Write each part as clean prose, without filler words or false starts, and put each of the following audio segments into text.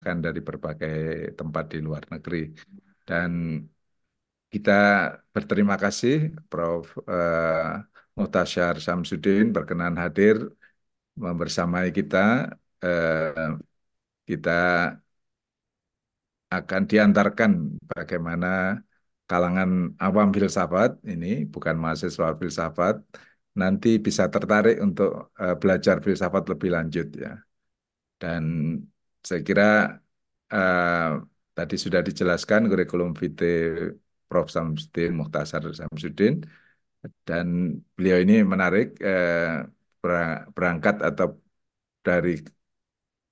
bahkan dari berbagai tempat di luar negeri. Dan kita berterima kasih Prof. Muhtasyar Syamsuddin berkenan hadir membersamai kita. Eh, kita akan diantarkan bagaimana kalangan awam filsafat ini, bukan mahasiswa filsafat, nanti bisa tertarik untuk belajar filsafat lebih lanjut ya. Dan saya kira eh, tadi sudah dijelaskan kurikulum vitae Prof. Samsudin Muhtasar Samsudin, dan beliau ini menarik, berangkat atau dari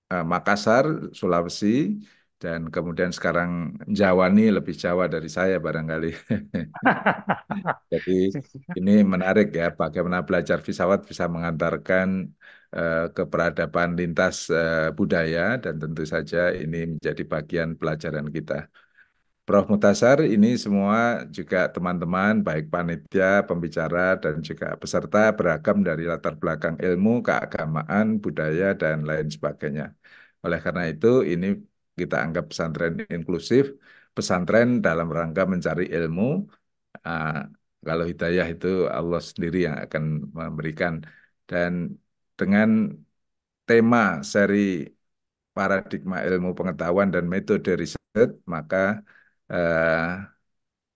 Makassar, Sulawesi, dan kemudian sekarang Jawani, lebih Jawa dari saya barangkali. Jadi ini menarik ya, bagaimana belajar filsafat bisa mengantarkan ke peradaban lintas budaya, dan tentu saja ini menjadi bagian pelajaran kita. Prof. Muhtasar, ini semua juga teman-teman, baik panitia, pembicara, dan juga peserta beragam dari latar belakang ilmu, keagamaan, budaya, dan lain sebagainya. Oleh karena itu, ini kita anggap pesantren inklusif, pesantren dalam rangka mencari ilmu. Ah, Kalau hidayah itu Allah sendiri yang akan memberikan. Dan dengan tema seri paradigma ilmu pengetahuan dan metode riset, maka eh,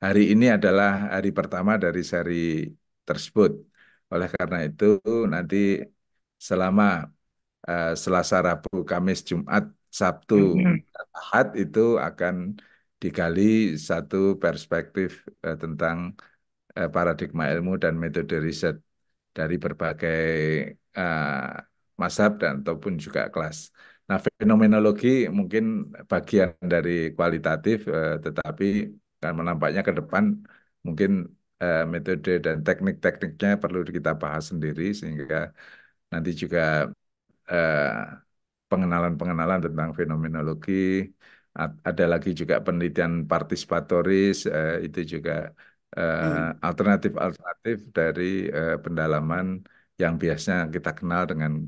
hari ini adalah hari pertama dari seri tersebut. Oleh karena itu, nanti selama Selasa, Rabu, Kamis, Jumat, Sabtu, dan Ahad itu akan digali satu perspektif tentang paradigma ilmu dan metode riset dari berbagai mazhab dan ataupun juga kelas. Nah, fenomenologi mungkin bagian dari kualitatif, tetapi kan menampaknya ke depan mungkin metode dan teknik-tekniknya perlu kita bahas sendiri, sehingga nanti juga eh, pengenalan-pengenalan tentang fenomenologi. Ada lagi juga penelitian partisipatoris, itu juga alternatif-alternatif dari pendalaman yang biasanya kita kenal dengan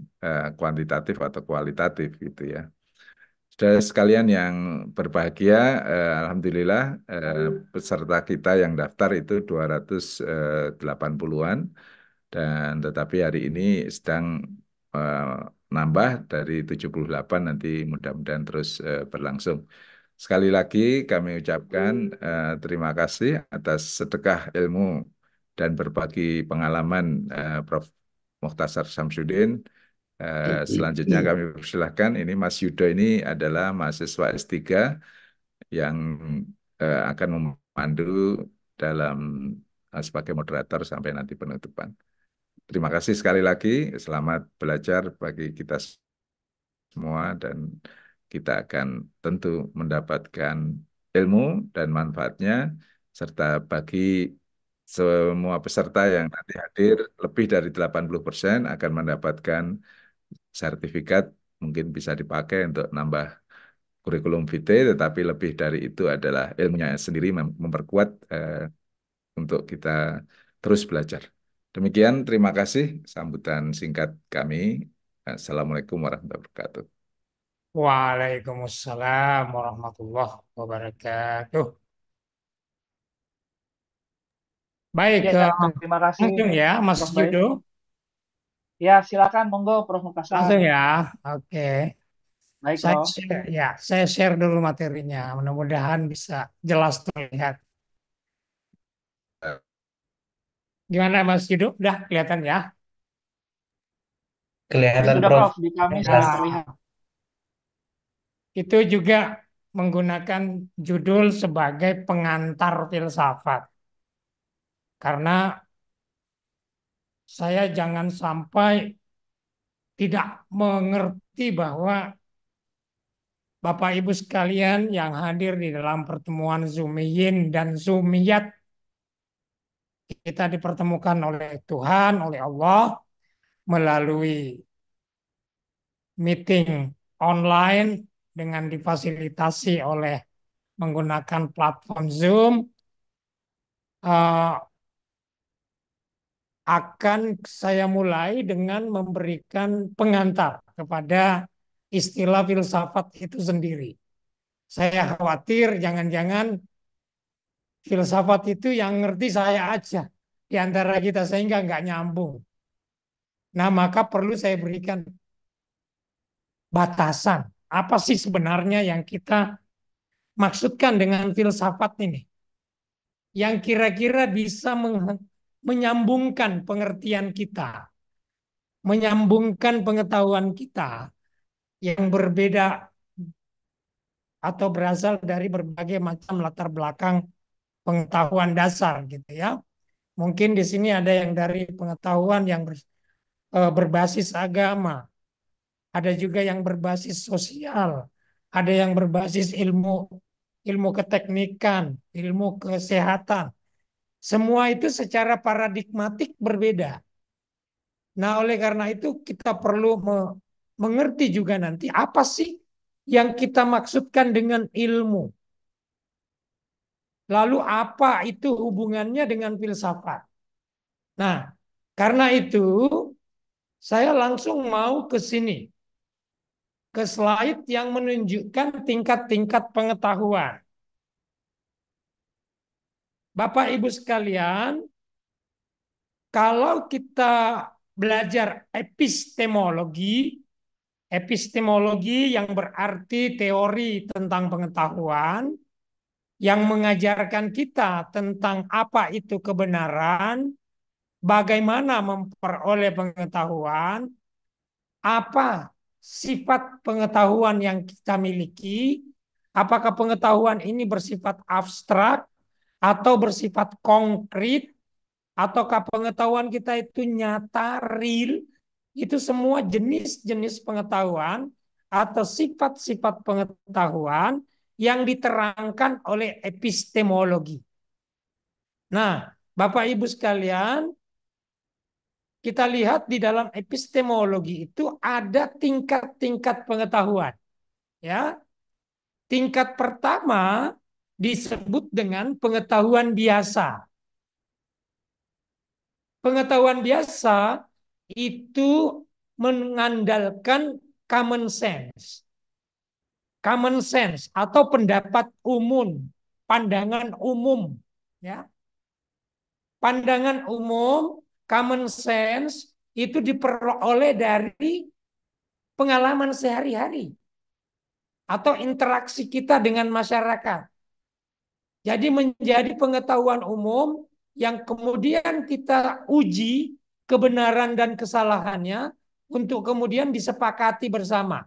kuantitatif atau kualitatif gitu ya. Saudara sekalian yang berbahagia, Alhamdulillah peserta kita yang daftar itu 280-an, dan tetapi hari ini sedang eh, nambah dari 78, nanti mudah-mudahan terus berlangsung. Sekali lagi kami ucapkan terima kasih atas sedekah ilmu dan berbagi pengalaman Prof. Muhtasar Samsudin. Selanjutnya kami persilahkan, ini Mas Yudo ini adalah mahasiswa S3 yang akan memandu dalam sebagai moderator sampai nanti penutupan. Terima kasih sekali lagi. Selamat belajar bagi kita semua, dan kita akan tentu mendapatkan ilmu dan manfaatnya, serta bagi semua peserta yang nanti hadir, lebih dari 80% akan mendapatkan sertifikat, mungkin bisa dipakai untuk nambah kurikulum vitae, tetapi lebih dari itu adalah ilmunya sendiri memperkuat untuk kita terus belajar. Demikian, terima kasih sambutan singkat kami. Assalamualaikum warahmatullahi wabarakatuh. Waalaikumsalam warahmatullahi wabarakatuh. Baik, Ya, terima kasih langsung ya, Mas Prof. Baik. Judo. Ya, silakan monggo Prof. Mukasar. Langsung ya. Oke. Baik, Saya Prof. share, ya, saya share dulu materinya. Mudah-mudahan bisa jelas terlihat. Gimana Mas Judo? Udah kelihatan ya? Ya, Kelihatan sudah Prof. Prof, di kami sudah Jelas. terlihat. Nah, itu juga menggunakan judul sebagai pengantar filsafat. Karena saya jangan sampai tidak mengerti bahwa Bapak Ibu sekalian yang hadir di dalam pertemuan Zumiyin dan Zumiyat, kita dipertemukan oleh Tuhan, oleh Allah, melalui meeting online dengan difasilitasi oleh menggunakan platform Zoom. eh, akan saya mulai dengan memberikan pengantar kepada istilah filsafat itu sendiri. Saya khawatir jangan-jangan filsafat itu yang ngerti saya aja di antara kita sehingga nggak nyambung. Nah, maka perlu saya berikan batasan. Apa sih sebenarnya yang kita maksudkan dengan filsafat ini? Yang kira-kira bisa menyambungkan pengertian kita, menyambungkan pengetahuan kita yang berbeda atau berasal dari berbagai macam latar belakang pengetahuan dasar gitu ya. Mungkin di sini ada yang dari pengetahuan yang berbasis agama, ada juga yang berbasis sosial, ada yang berbasis ilmu ilmu keteknikan, ilmu kesehatan. Semua itu secara paradigmatik berbeda. Nah, oleh karena itu kita perlu mengerti juga nanti apa sih yang kita maksudkan dengan ilmu. Lalu apa itu hubungannya dengan filsafat? Nah, karena itu saya langsung mau ke sini, ke slide yang menunjukkan tingkat-tingkat pengetahuan. Bapak Ibu sekalian, kalau kita belajar epistemologi, epistemologi yang berarti teori tentang pengetahuan, yang mengajarkan kita tentang apa itu kebenaran, bagaimana memperoleh pengetahuan, apa sifat pengetahuan yang kita miliki, apakah pengetahuan ini bersifat abstrak atau bersifat konkret, ataukah pengetahuan kita itu nyata, real, itu semua jenis-jenis pengetahuan atau sifat-sifat pengetahuan yang diterangkan oleh epistemologi. Nah, Bapak Ibu sekalian, kita lihat di dalam epistemologi itu ada tingkat-tingkat pengetahuan. Ya, tingkat pertama disebut dengan pengetahuan biasa. Pengetahuan biasa itu mengandalkan common sense. Common sense atau pendapat umum, pandangan umum, ya. Pandangan umum, common sense itu diperoleh dari pengalaman sehari-hari atau interaksi kita dengan masyarakat. Jadi menjadi pengetahuan umum yang kemudian kita uji kebenaran dan kesalahannya untuk kemudian disepakati bersama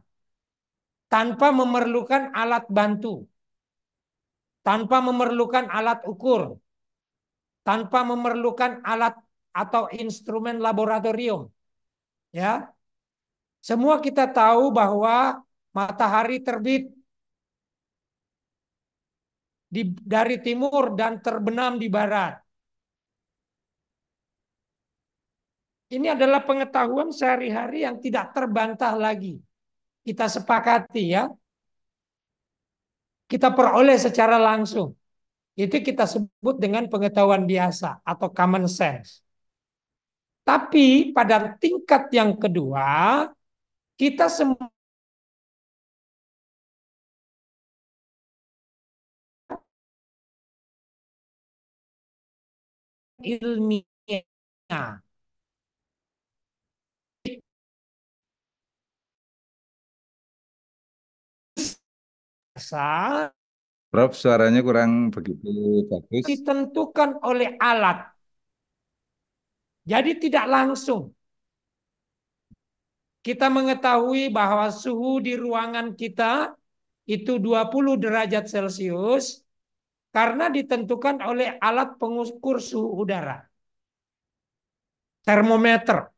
tanpa memerlukan alat bantu, tanpa memerlukan alat ukur, tanpa memerlukan alat atau instrumen laboratorium. Ya, semua kita tahu bahwa matahari terbit dari timur dan terbenam di barat. Ini adalah pengetahuan sehari-hari yang tidak terbantah lagi. Kita sepakati ya. Kita peroleh secara langsung. Itu kita sebut dengan pengetahuan biasa atau common sense. Tapi pada tingkat yang kedua, kita semua ilmiah. Prof, suaranya kurang begitu bagus. Ditentukan oleh alat. Jadi tidak langsung. Kita mengetahui bahwa suhu di ruangan kita itu 20 derajat Celcius karena ditentukan oleh alat pengukur suhu udara. Termometer.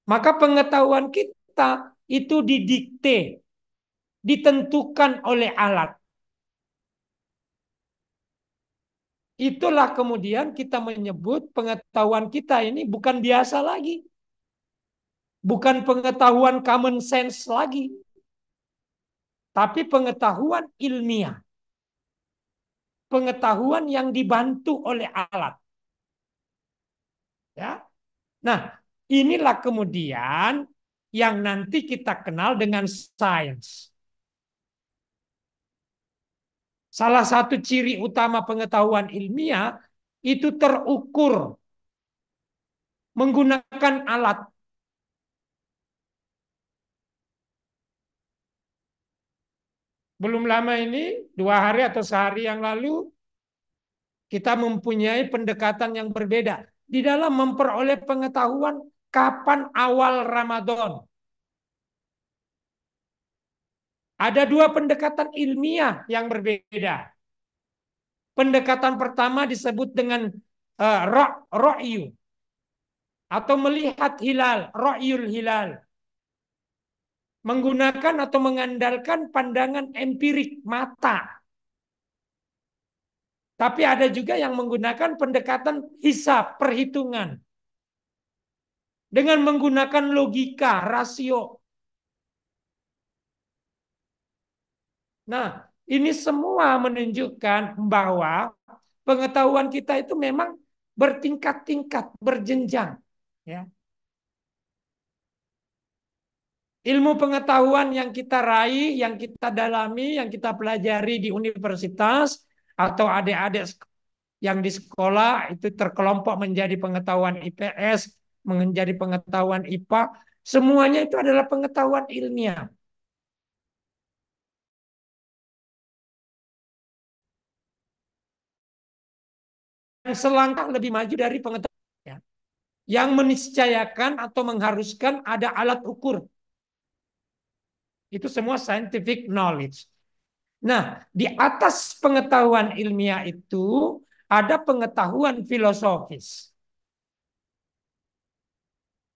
Maka pengetahuan kita itu didikte, ditentukan oleh alat. Itulah kemudian kita menyebut pengetahuan kita ini bukan biasa lagi. Bukan pengetahuan common sense lagi. Tapi pengetahuan ilmiah. Pengetahuan yang dibantu oleh alat. Ya. Nah, inilah kemudian yang nanti kita kenal dengan sains. salah satu ciri utama pengetahuan ilmiah itu terukur menggunakan alat. Belum lama ini, 2 hari atau sehari yang lalu, kita mempunyai pendekatan yang berbeda di dalam memperoleh pengetahuan kapan awal Ramadan. Ada 2 pendekatan ilmiah yang berbeda. Pendekatan pertama disebut dengan ro'yu atau melihat hilal, ro'yul hilal. Menggunakan atau mengandalkan pandangan empirik mata. Tapi ada juga yang menggunakan pendekatan hisab, perhitungan. Dengan menggunakan logika, rasio. Nah, ini semua menunjukkan bahwa pengetahuan kita itu memang bertingkat-tingkat, berjenjang. Ya. Ilmu pengetahuan yang kita raih, yang kita dalami, yang kita pelajari di universitas, atau adik-adik yang di sekolah itu terkelompok menjadi pengetahuan IPS, menjadi pengetahuan IPA, semuanya itu adalah pengetahuan ilmiah. Yang selangkah lebih maju dari pengetahuan. Ya. Yang meniscayakan atau mengharuskan ada alat ukur. Itu semua scientific knowledge. Nah, di atas pengetahuan ilmiah itu ada pengetahuan filosofis.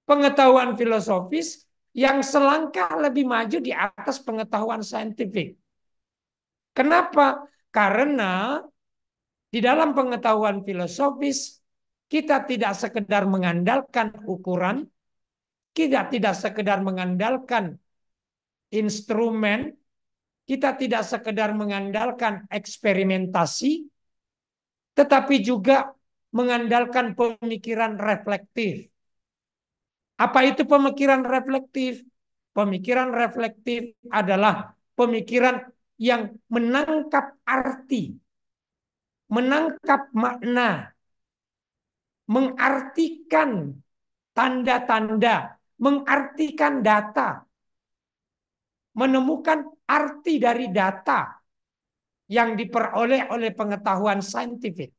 Pengetahuan filosofis yang selangkah lebih maju di atas pengetahuan saintifik. Kenapa? Karena di dalam pengetahuan filosofis kita tidak sekedar mengandalkan ukuran, kita tidak sekedar mengandalkan instrumen, kita tidak sekedar mengandalkan eksperimentasi, tetapi juga mengandalkan pemikiran reflektif. Apa itu pemikiran reflektif? Pemikiran reflektif adalah pemikiran yang menangkap arti, menangkap makna, mengartikan tanda-tanda, mengartikan data, menemukan arti dari data yang diperoleh oleh pengetahuan saintifik.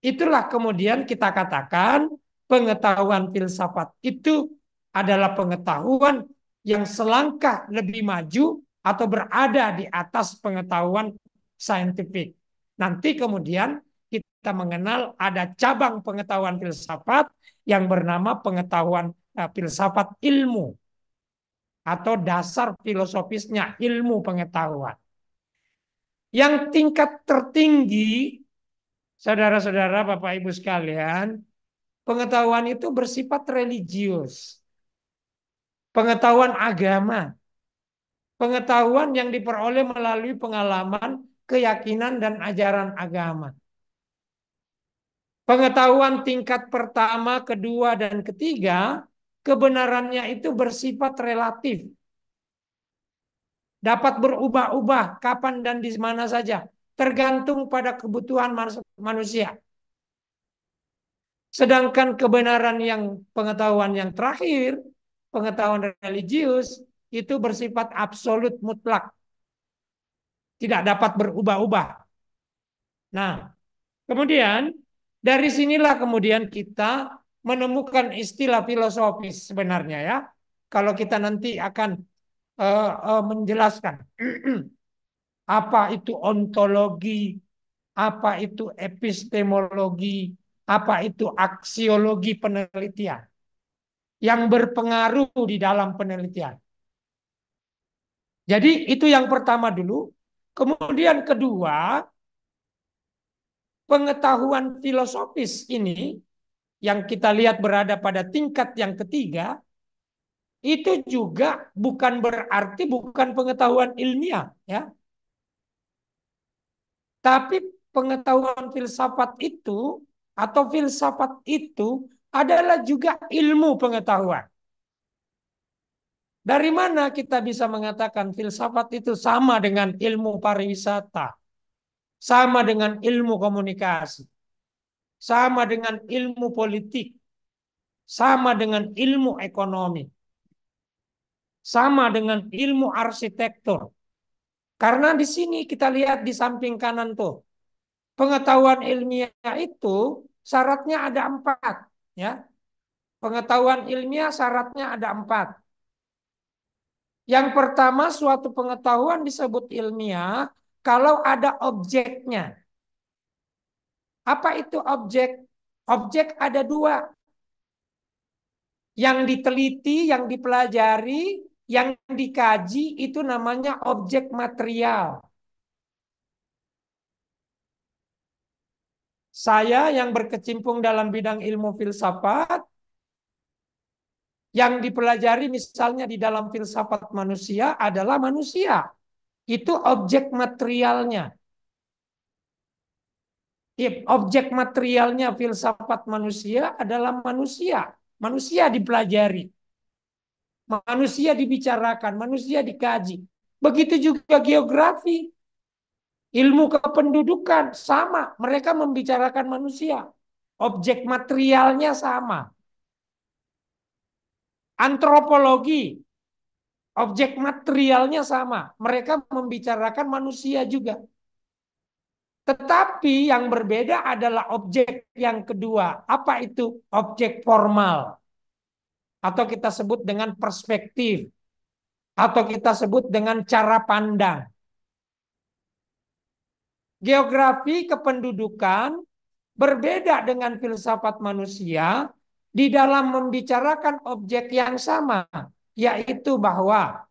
Itulah kemudian kita katakan pengetahuan filsafat itu adalah pengetahuan yang selangkah lebih maju atau berada di atas pengetahuan saintifik. Nanti kemudian kita mengenal ada cabang pengetahuan filsafat yang bernama pengetahuan filsafat ilmu atau dasar filosofisnya ilmu pengetahuan. Yang tingkat tertinggi, saudara-saudara, Bapak Ibu sekalian, pengetahuan itu bersifat religius. Pengetahuan agama. Pengetahuan yang diperoleh melalui pengalaman, keyakinan, dan ajaran agama. Pengetahuan tingkat pertama, kedua, dan ketiga, kebenarannya itu bersifat relatif. Dapat berubah-ubah kapan dan di mana saja. Tergantung pada kebutuhan manusia. Sedangkan kebenaran yang pengetahuan yang terakhir, pengetahuan religius, itu bersifat absolut mutlak. Tidak dapat berubah-ubah. Nah, kemudian dari sinilah kemudian kita menemukan istilah filosofis sebenarnya ya. Kalau kita nanti akan menjelaskan apa itu ontologi, apa itu epistemologi, apa itu aksiologi penelitian yang berpengaruh di dalam penelitian. Jadi itu yang pertama dulu. Kemudian kedua, pengetahuan filosofis ini yang kita lihat berada pada tingkat yang ketiga, itu juga bukan berarti bukan pengetahuan ilmiah, ya. Tapi pengetahuan filsafat itu atau filsafat itu adalah juga ilmu pengetahuan. Dari mana kita bisa mengatakan filsafat itu sama dengan ilmu pariwisata, sama dengan ilmu komunikasi, sama dengan ilmu politik, sama dengan ilmu ekonomi, sama dengan ilmu arsitektur. Karena di sini kita lihat di samping kanan tuh, pengetahuan ilmiah itu syaratnya ada 4, ya. Pengetahuan ilmiah syaratnya ada 4. Yang pertama, suatu pengetahuan disebut ilmiah kalau ada objeknya. Apa itu objek? Objek ada 2. Yang diteliti, yang dipelajari, yang dikaji itu namanya objek material. Saya yang berkecimpung dalam bidang ilmu filsafat, yang dipelajari misalnya di dalam filsafat manusia adalah manusia. Itu objek materialnya. Objek materialnya filsafat manusia adalah manusia. Manusia dipelajari. Manusia dibicarakan. Manusia dikaji. Begitu juga geografi. Ilmu kependudukan sama. Mereka membicarakan manusia. Objek materialnya sama. Antropologi. Objek materialnya sama. Mereka membicarakan manusia juga. Tetapi yang berbeda adalah objek yang kedua. Apa itu? Objek formal. Atau kita sebut dengan perspektif. Atau kita sebut dengan cara pandang. Geografi kependudukan berbeda dengan filsafat manusia di dalam membicarakan objek yang sama. Yaitu bahwa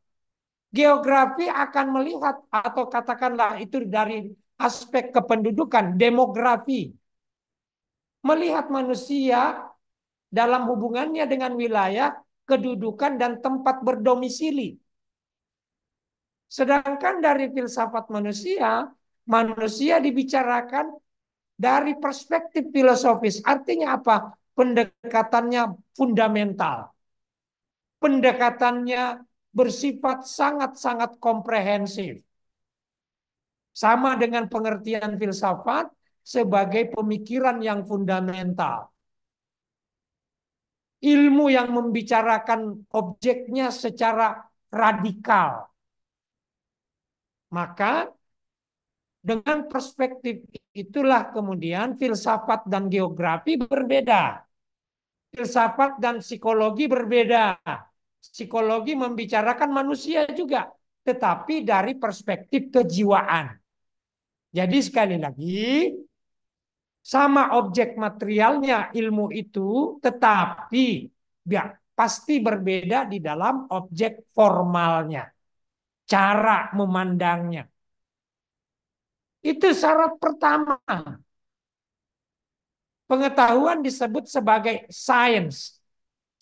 geografi akan melihat atau katakanlah itu dari aspek kependudukan, demografi. Melihat manusia dalam hubungannya dengan wilayah, kedudukan, dan tempat berdomisili. Sedangkan dari filsafat manusia, manusia dibicarakan dari perspektif filosofis. Artinya apa? Pendekatannya fundamental. Pendekatannya bersifat sangat-sangat komprehensif. Sama dengan pengertian filsafat sebagai pemikiran yang fundamental. Ilmu yang membicarakan objeknya secara radikal. Maka dengan perspektif itulah kemudian filsafat dan geografi berbeda. Filsafat dan psikologi berbeda. Psikologi membicarakan manusia juga, tetapi dari perspektif kejiwaan. Jadi sekali lagi, sama objek materialnya ilmu itu, tetapi ya, pasti berbeda di dalam objek formalnya. Cara memandangnya. Itu syarat pertama. Pengetahuan disebut sebagai science.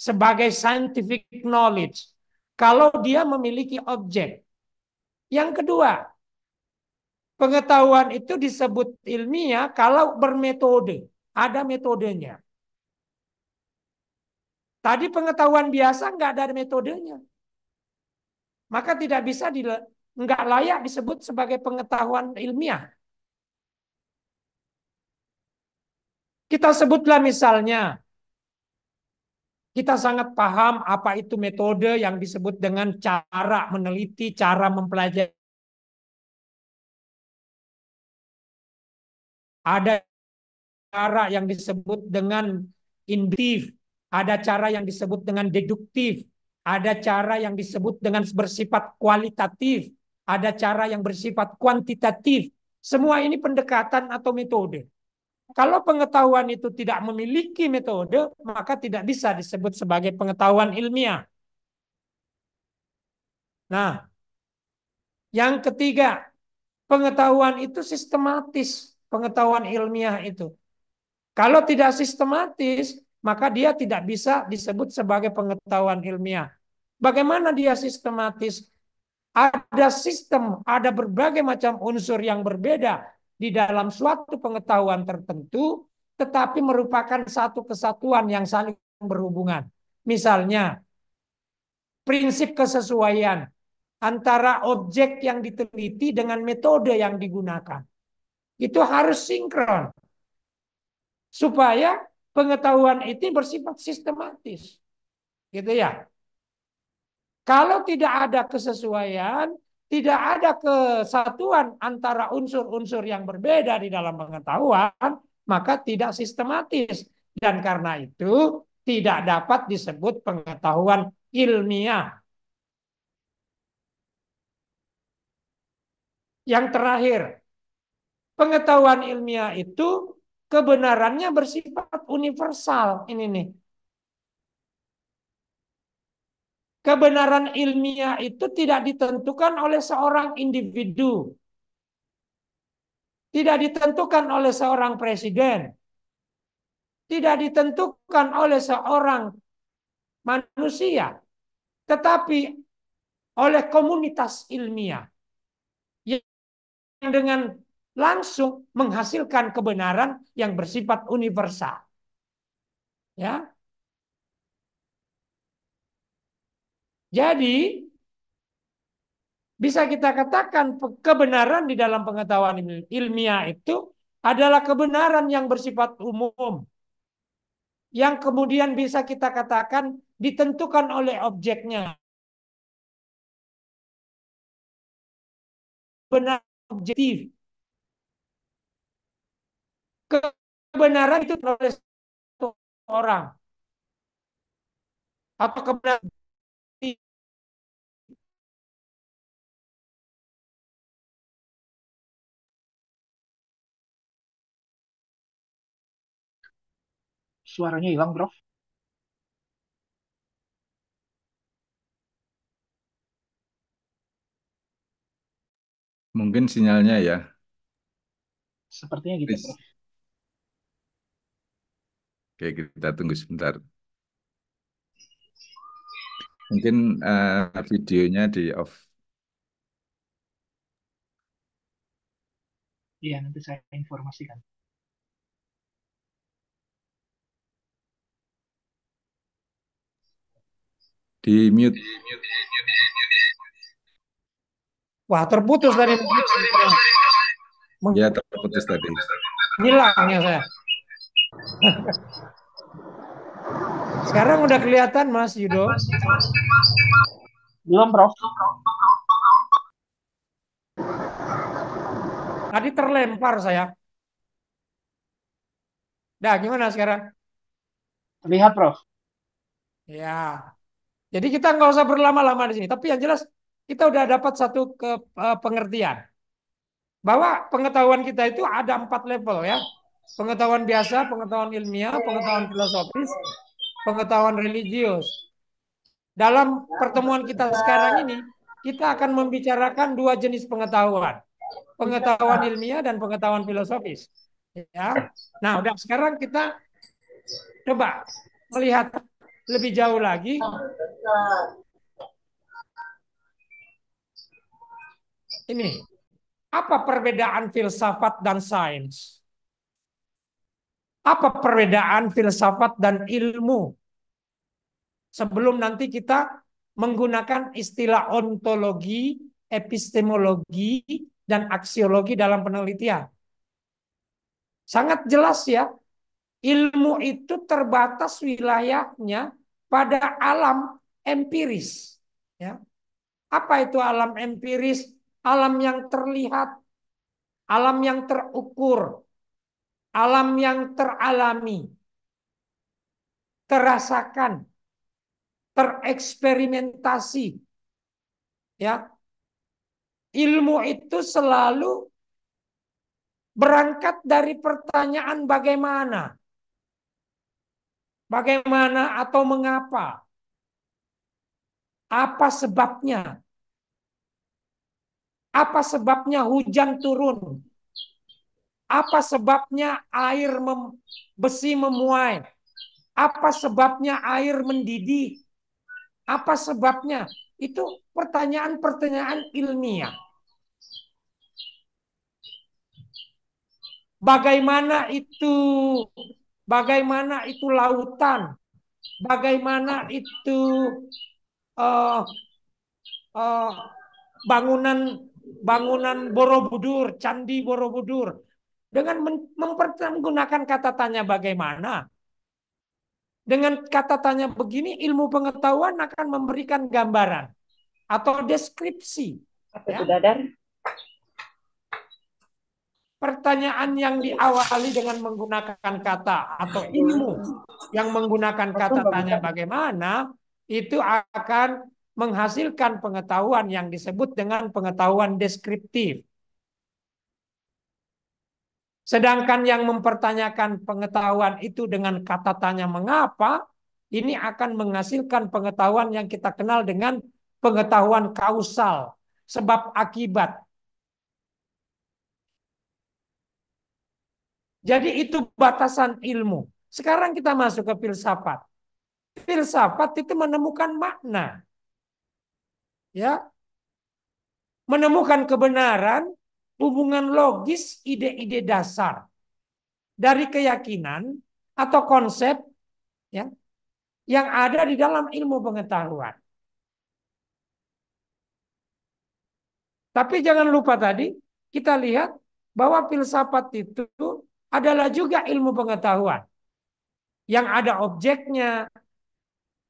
Sebagai scientific knowledge. Kalau dia memiliki objek. Yang kedua, pengetahuan itu disebut ilmiah kalau bermetode. Ada metodenya. Tadi pengetahuan biasa nggak ada metodenya. Maka tidak bisa nggak layak disebut sebagai pengetahuan ilmiah. Kita sebutlah misalnya, kita sangat paham apa itu metode yang disebut dengan cara meneliti, cara mempelajari. Ada cara yang disebut dengan induktif, ada cara yang disebut dengan deduktif, ada cara yang disebut dengan bersifat kualitatif, ada cara yang bersifat kuantitatif. Semua ini pendekatan atau metode. Kalau pengetahuan itu tidak memiliki metode, maka tidak bisa disebut sebagai pengetahuan ilmiah. Nah, yang ketiga, pengetahuan itu sistematis, pengetahuan ilmiah itu. Kalau tidak sistematis, maka dia tidak bisa disebut sebagai pengetahuan ilmiah. Bagaimana dia sistematis? Ada sistem, ada berbagai macam unsur yang berbeda di dalam suatu pengetahuan tertentu, tetapi merupakan satu kesatuan yang saling berhubungan. Misalnya, prinsip kesesuaian antara objek yang diteliti dengan metode yang digunakan. Itu harus sinkron. Supaya pengetahuan itu bersifat sistematis. Gitu ya. Kalau tidak ada kesesuaian, tidak ada kesatuan antara unsur-unsur yang berbeda di dalam pengetahuan, maka tidak sistematis. Dan karena itu tidak dapat disebut pengetahuan ilmiah. Yang terakhir, pengetahuan ilmiah itu kebenarannya bersifat universal. Ini nih. Kebenaran ilmiah itu tidak ditentukan oleh seorang individu. Tidak ditentukan oleh seorang presiden. Tidak ditentukan oleh seorang manusia. Tetapi oleh komunitas ilmiah. Yang dengan langsung menghasilkan kebenaran yang bersifat universal. Ya. Jadi bisa kita katakan kebenaran di dalam pengetahuan ilmiah itu adalah kebenaran yang bersifat umum. Yang kemudian bisa kita katakan ditentukan oleh objeknya. Benar objektif. Kebenaran itu oleh satu orang. Atau kebenaran Suaranya hilang, Prof. Mungkin sinyalnya ya, Sepertinya gitu, Chris. Prof. Oke, kita tunggu sebentar. Mungkin videonya di off. Iya, nanti saya informasikan. Di mute. wah terputus tadi. Ya, terputus tadi. Hilang ya saya. Sekarang udah kelihatan Mas Yudo. Belum, Prof. Tadi terlempar saya. Dah gimana sekarang? Lihat, Prof. Ya. Jadi kita nggak usah berlama-lama di sini. Tapi yang jelas kita udah dapat satu pengertian. Bahwa pengetahuan kita itu ada 4 level ya. Pengetahuan biasa, pengetahuan ilmiah, pengetahuan filosofis, pengetahuan religius. Dalam pertemuan kita sekarang ini, kita akan membicarakan 2 jenis pengetahuan. Pengetahuan ilmiah dan pengetahuan filosofis. Ya. Nah, udah sekarang kita coba melihat lebih jauh lagi. Ini, apa perbedaan filsafat dan sains? Apa perbedaan filsafat dan ilmu? Sebelum nanti kita menggunakan istilah ontologi, epistemologi, dan aksiologi dalam penelitian. Sangat jelas ya, ilmu itu terbatas wilayahnya pada alam empiris. Ya. Apa itu alam empiris? Alam yang terlihat, alam yang terukur, alam yang teralami, terasakan, tereksperimentasi. Ya, ilmu itu selalu berangkat dari pertanyaan bagaimana, bagaimana atau mengapa, apa sebabnya, apa sebabnya hujan turun, apa sebabnya besi memuai, apa sebabnya air mendidih, apa sebabnya. Itu pertanyaan-pertanyaan ilmiah. Bagaimana itu lautan? Bagaimana itu eh, eh, bangunan bangunan Borobudur, Candi Borobudur, dengan menggunakan kata tanya bagaimana. Dengan kata tanya begini, ilmu pengetahuan akan memberikan gambaran atau deskripsi. Apa itu Ya. Dadar? Pertanyaan yang diawali dengan menggunakan kata atau ilmu yang menggunakan kata tanya bagaimana, itu akan menghasilkan pengetahuan yang disebut dengan pengetahuan deskriptif. Sedangkan yang mempertanyakan pengetahuan itu dengan kata tanya mengapa, ini akan menghasilkan pengetahuan yang kita kenal dengan pengetahuan kausal, sebab akibat. Jadi itu batasan ilmu. Sekarang kita masuk ke filsafat. Filsafat itu menemukan makna. Ya, menemukan kebenaran, hubungan logis, ide-ide dasar dari keyakinan atau konsep, ya, yang ada di dalam ilmu pengetahuan. Tapi jangan lupa tadi kita lihat bahwa filsafat itu adalah juga ilmu pengetahuan yang ada objeknya,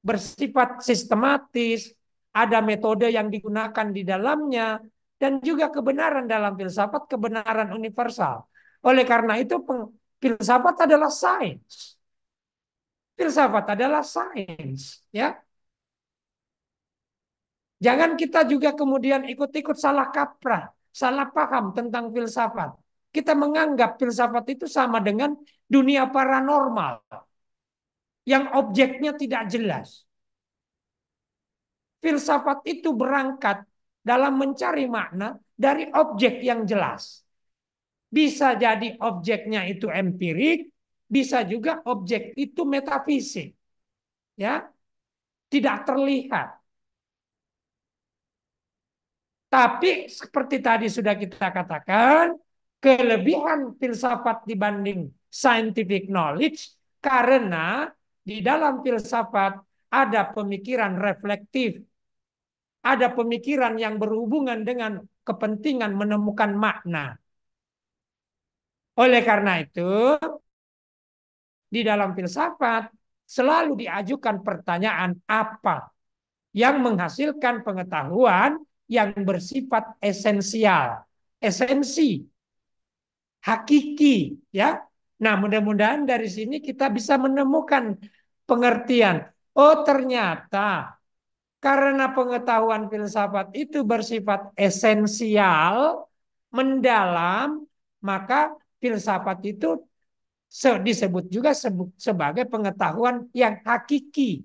bersifat sistematis, ada metode yang digunakan di dalamnya, dan juga kebenaran dalam filsafat, kebenaran universal. Oleh karena itu, filsafat adalah sains. Filsafat adalah sains, ya. Jangan kita juga kemudian ikut-ikut salah kaprah, salah paham tentang filsafat. Kita menganggap filsafat itu sama dengan dunia paranormal yang objeknya tidak jelas. Filsafat itu berangkat dalam mencari makna dari objek yang jelas. Bisa jadi objeknya itu empirik, bisa juga objek itu metafisik. Ya, tidak terlihat. Tapi seperti tadi sudah kita katakan, kelebihan filsafat dibanding scientific knowledge karena di dalam filsafat ada pemikiran reflektif, ada pemikiran yang berhubungan dengan kepentingan menemukan makna. Oleh karena itu, di dalam filsafat selalu diajukan pertanyaan apa yang menghasilkan pengetahuan yang bersifat esensial, esensi, hakiki, ya. Nah, mudah-mudahan dari sini kita bisa menemukan pengertian. Oh, ternyata karena pengetahuan filsafat itu bersifat esensial, mendalam, maka filsafat itu disebut juga sebagai pengetahuan yang hakiki.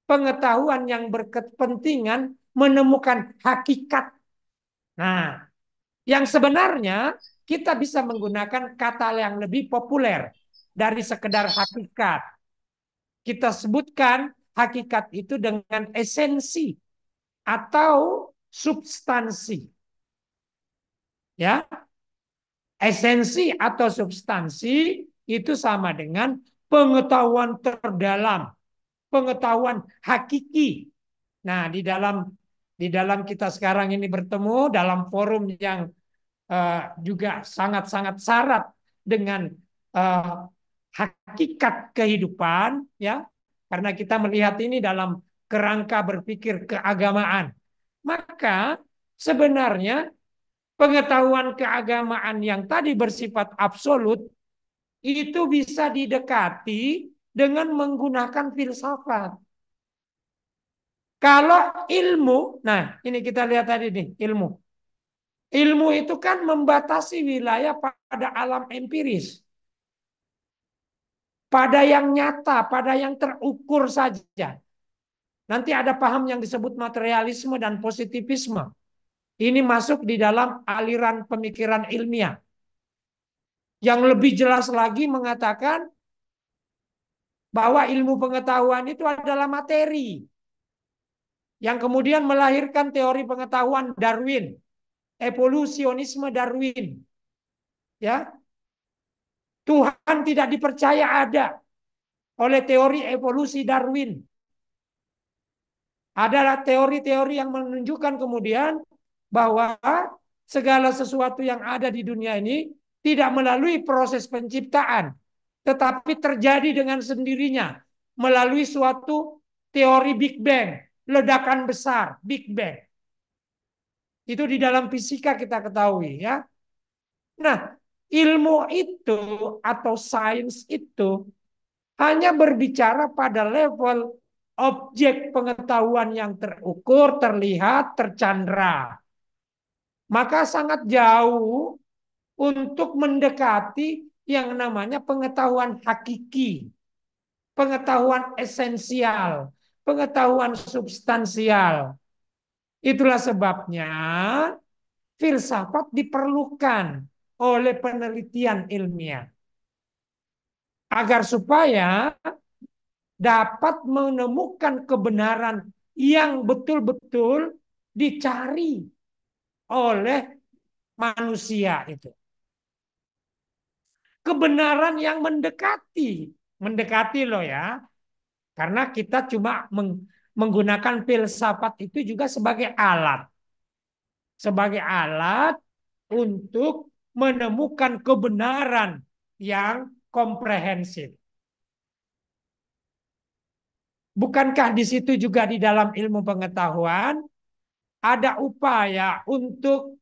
Pengetahuan yang berkepentingan menemukan hakikat. Nah, yang sebenarnya kita bisa menggunakan kata yang lebih populer dari sekedar hakikat. Kita sebutkan hakikat itu dengan esensi atau substansi. Ya, esensi atau substansi itu sama dengan pengetahuan terdalam, pengetahuan hakiki. Nah, di dalam kita sekarang ini bertemu dalam forum yang juga sangat-sangat syarat dengan hakikat kehidupan, ya, karena kita melihat ini dalam kerangka berpikir keagamaan. Maka sebenarnya pengetahuan keagamaan yang tadi bersifat absolut itu bisa didekati dengan menggunakan filsafat. Kalau ilmu, nah ini kita lihat tadi nih, ilmu. Ilmu itu kan membatasi wilayah pada alam empiris. Pada yang nyata, pada yang terukur saja. Nanti ada paham yang disebut materialisme dan positivisme. Ini masuk di dalam aliran pemikiran ilmiah. Yang lebih jelas lagi mengatakan bahwa ilmu pengetahuan itu adalah materi. Yang kemudian melahirkan teori pengetahuan Darwin. Evolusionisme Darwin. Ya, Tuhan tidak dipercaya ada oleh teori evolusi Darwin. Adalah teori-teori yang menunjukkan kemudian bahwa segala sesuatu yang ada di dunia ini tidak melalui proses penciptaan, tetapi terjadi dengan sendirinya melalui suatu teori Big Bang, ledakan besar, Big Bang. Itu di dalam fisika kita ketahui ya. Nah, ilmu itu atau sains itu hanya berbicara pada level objek pengetahuan yang terukur, terlihat, tercandra. Maka sangat jauh untuk mendekati yang namanya pengetahuan hakiki, pengetahuan esensial, pengetahuan substansial. Itulah sebabnya filsafat diperlukan oleh penelitian ilmiah agar supaya dapat menemukan kebenaran yang betul-betul dicari oleh manusia itu. Kebenaran yang mendekati loh ya. Karena kita cuma menggunakan filsafat itu juga sebagai alat untuk menemukan kebenaran yang komprehensif. Bukankah di situ juga di dalam ilmu pengetahuan ada upaya untuk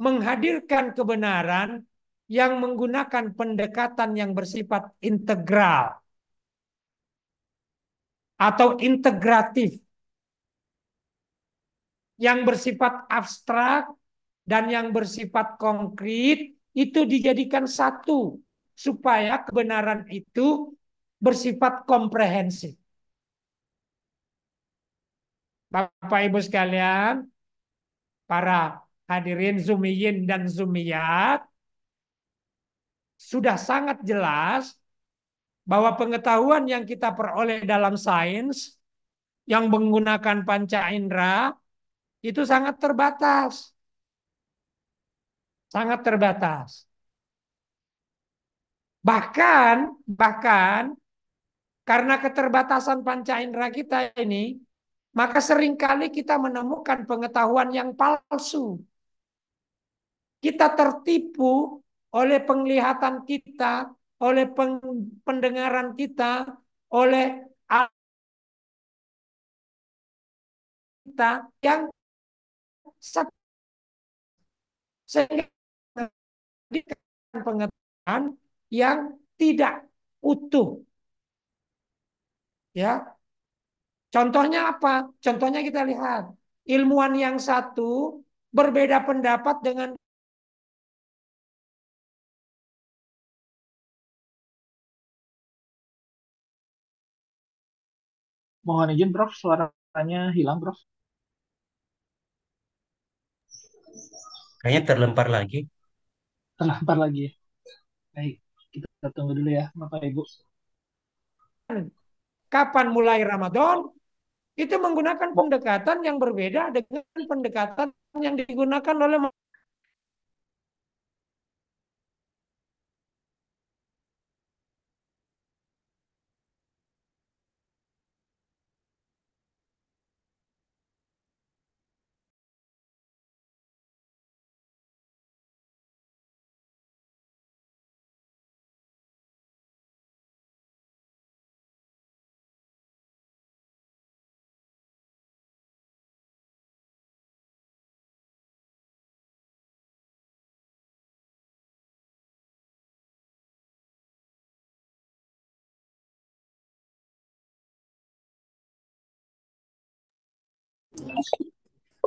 menghadirkan kebenaran yang menggunakan pendekatan yang bersifat integral atau integratif, yang bersifat abstrak dan yang bersifat konkret itu dijadikan satu supaya kebenaran itu bersifat komprehensif. Bapak Ibu sekalian, para hadirin Zumiyin dan Zumiyat, sudah sangat jelas bahwa pengetahuan yang kita peroleh dalam sains yang menggunakan panca indera itu sangat terbatas. Sangat terbatas. Bahkan karena keterbatasan panca indera kita ini, maka seringkali kita menemukan pengetahuan yang palsu. Kita tertipu oleh penglihatan kita, oleh pendengaran kita, oleh kita yang sehingga pengetahuan yang tidak utuh. Ya, contohnya apa? Contohnya kita lihat ilmuwan yang satu berbeda pendapat dengan Mohon izin, Prof. Suaranya hilang, Prof. Kayaknya terlempar lagi. Terlampar lagi ya. Baik, kita tunggu dulu ya, Bapak Ibu. kapan mulai Ramadan itu menggunakan pendekatan yang berbeda dengan pendekatan yang digunakan oleh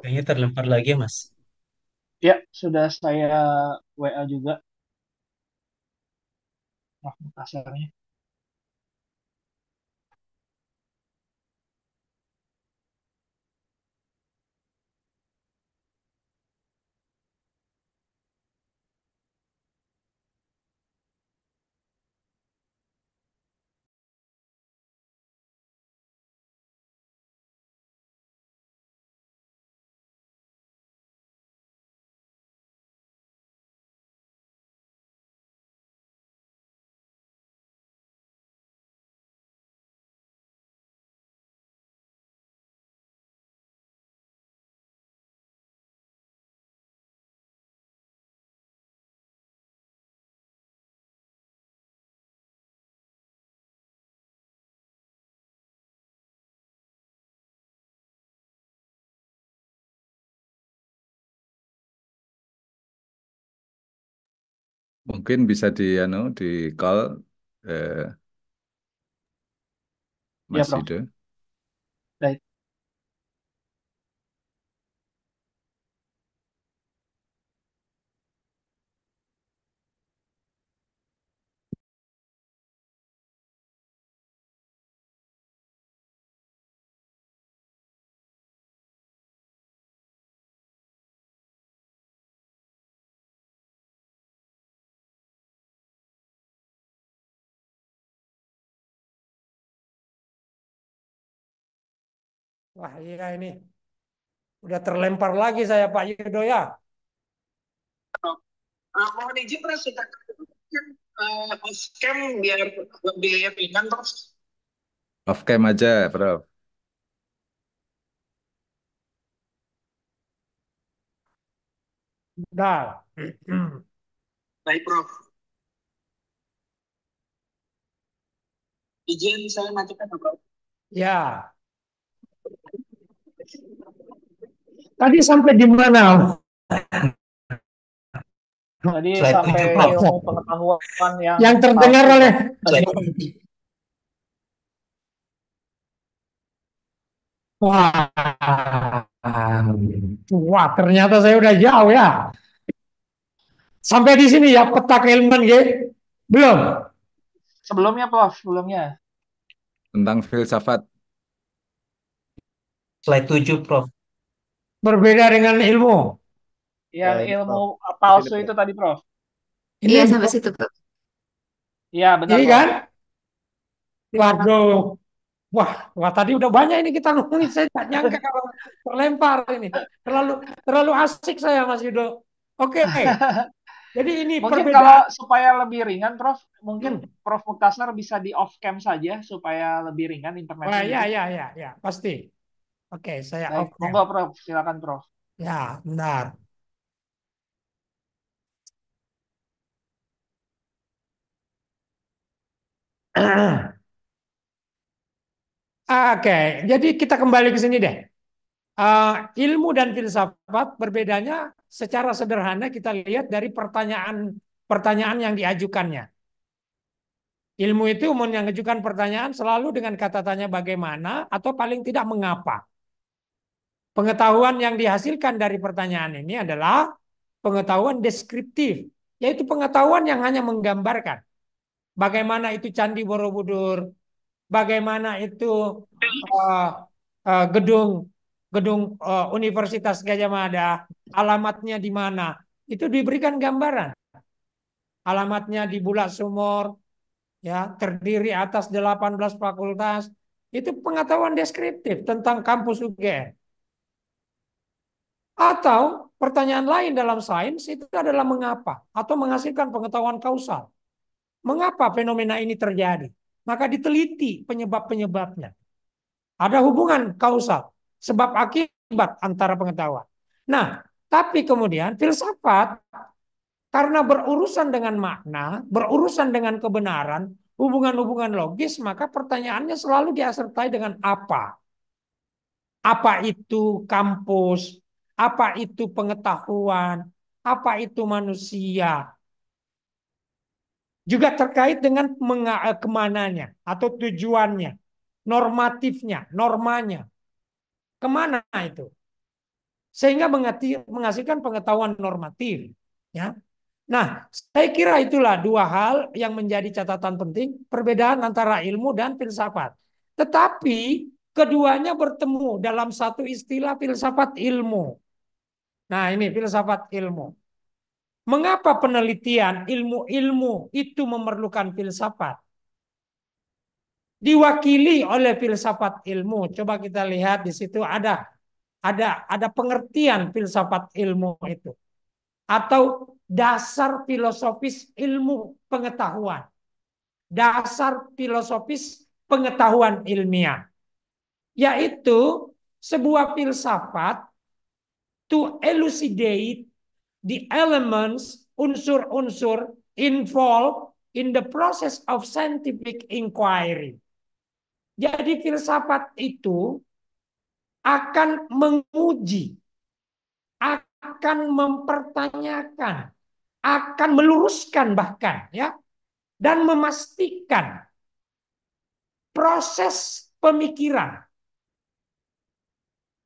Kayaknya terlempar lagi, Mas. Ya, sudah saya WA juga. Prof. Makassarnya. Mungkin bisa di call eh, Ya, Mas Prof. Yudo. Baik. Wah, iya ini. Udah terlempar lagi saya Pak Yudo ya. Mohon izin Prof, kita off cam biar lebih ringan Prof. Off cam aja, Prof. Udah. Baik Prof. Izin saya matikan ya, Prof. Ya. Tadi sampai di mana? Tadi Slide sampai 7, Prof. ilmu pengetahuan yang Yang terdengar palsu, oleh Prof. Wah. Wah, ternyata saya udah jauh ya. Sampai di sini ya peta keilmuan ya. Belum. Sebelumnya Prof, sebelumnya. Tentang filsafat. Slide 7, Prof. Berbeda dengan ilmu. Yang Ini, ilmu Prof. Di sini, palsu Prof. itu tadi Prof. Ini Iya, sampai belum. situ, Prof. Iya, benar Ini Prof. kan? Waduh. Wah, tadi udah banyak ini kita ngomongin. Saya tak nyangka kalau terlempar ini. Terlalu terlalu asik saya Mas Yudo. Oke. Jadi ini Mungkin kalau perbedaan. supaya lebih ringan Prof, mungkin Hmm. Prof Muktasar bisa di off cam saja supaya lebih ringan internetnya Wah, ya, gitu. ya, ya, ya, pasti. Oke, saya Baik, off cam. monggo Prof, silakan Prof. Ya, benar. Oke, jadi kita kembali ke sini deh. Ilmu dan filsafat berbedanya secara sederhana kita lihat dari pertanyaan yang diajukannya. Ilmu itu mengajukan pertanyaan selalu dengan kata tanya bagaimana atau paling tidak mengapa. Pengetahuan yang dihasilkan dari pertanyaan ini adalah pengetahuan deskriptif, yaitu pengetahuan yang hanya menggambarkan bagaimana itu Candi Borobudur, bagaimana itu uh, gedung gedung Universitas Gajah Mada, alamatnya di mana, itu diberikan gambaran. Alamatnya di Bulak Sumur, ya terdiri atas 18 fakultas. Itu pengetahuan deskriptif tentang kampus UGM. Atau pertanyaan lain dalam sains itu adalah mengapa atau menghasilkan pengetahuan kausal. Mengapa fenomena ini terjadi? Maka diteliti penyebab-penyebabnya. Ada hubungan kausal, sebab akibat antara pengetahuan. Nah, tapi kemudian filsafat karena berurusan dengan makna, berurusan dengan kebenaran, hubungan-hubungan logis, maka pertanyaannya selalu disertai dengan apa. Apa itu kampus? Apa itu pengetahuan? Apa itu manusia? Juga terkait dengan kemananya atau tujuannya, normatifnya, normanya. Kemana itu? Sehingga menghasilkan pengetahuan normatif. Ya. Nah, saya kira itulah dua hal yang menjadi catatan penting perbedaan antara ilmu dan filsafat. Tetapi keduanya bertemu dalam satu istilah filsafat ilmu. Nah, ini filsafat ilmu. Mengapa penelitian ilmu-ilmu itu memerlukan filsafat? Diwakili oleh filsafat ilmu. Coba kita lihat di situ ada pengertian filsafat ilmu itu atau dasar filosofis ilmu pengetahuan, dasar filosofis pengetahuan ilmiah, yaitu sebuah filsafat to elucidate the elements, unsur-unsur involved in the process of scientific inquiry. Jadi filsafat itu akan menguji, akan mempertanyakan akan meluruskan bahkan ya dan memastikan proses pemikiran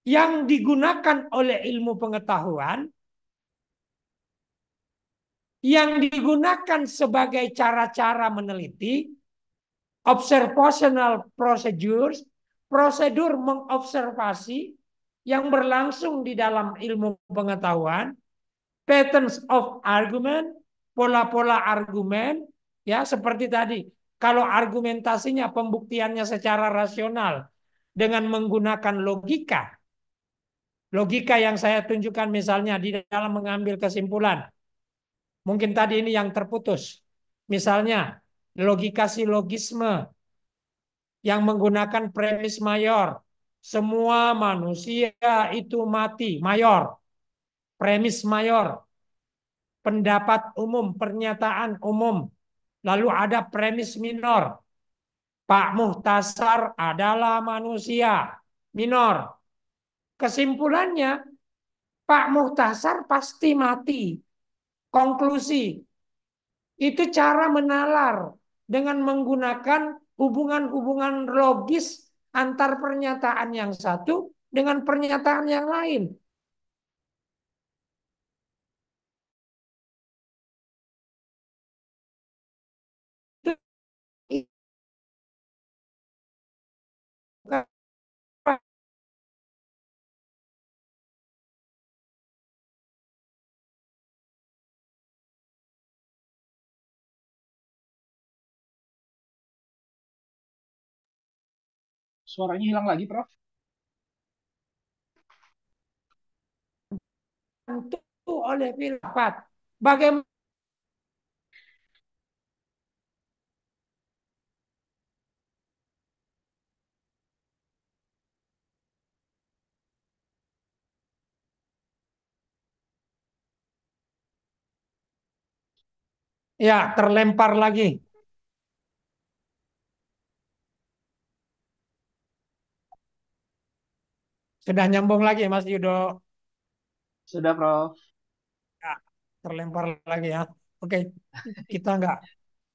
yang digunakan oleh ilmu pengetahuan yang digunakan sebagai cara-cara meneliti, observational procedures, prosedur mengobservasi yang berlangsung di dalam ilmu pengetahuan, patterns of argument, pola-pola argumen, ya seperti tadi. Kalau argumentasinya, pembuktiannya secara rasional dengan menggunakan logika, logika yang saya tunjukkan misalnya di dalam mengambil kesimpulan. Mungkin tadi ini yang terputus. Misalnya, logika silogisme yang menggunakan premis mayor. Semua manusia itu mati. Mayor. Premis mayor. Pendapat umum, pernyataan umum. Lalu ada premis minor. Pak Muhtasar adalah manusia. Minor. Kesimpulannya, Pak Muhtasar pasti mati. Konklusi, itu cara menalar dengan menggunakan hubungan-hubungan logis antar pernyataan yang satu dengan pernyataan yang lain. Suaranya hilang lagi, Prof. Tentu oleh filsafat. Bagaimana ya terlempar lagi. Sudah nyambung lagi Mas Yudo. Sudah, Prof. Ya, terlempar lagi ya. Oke, kita nggak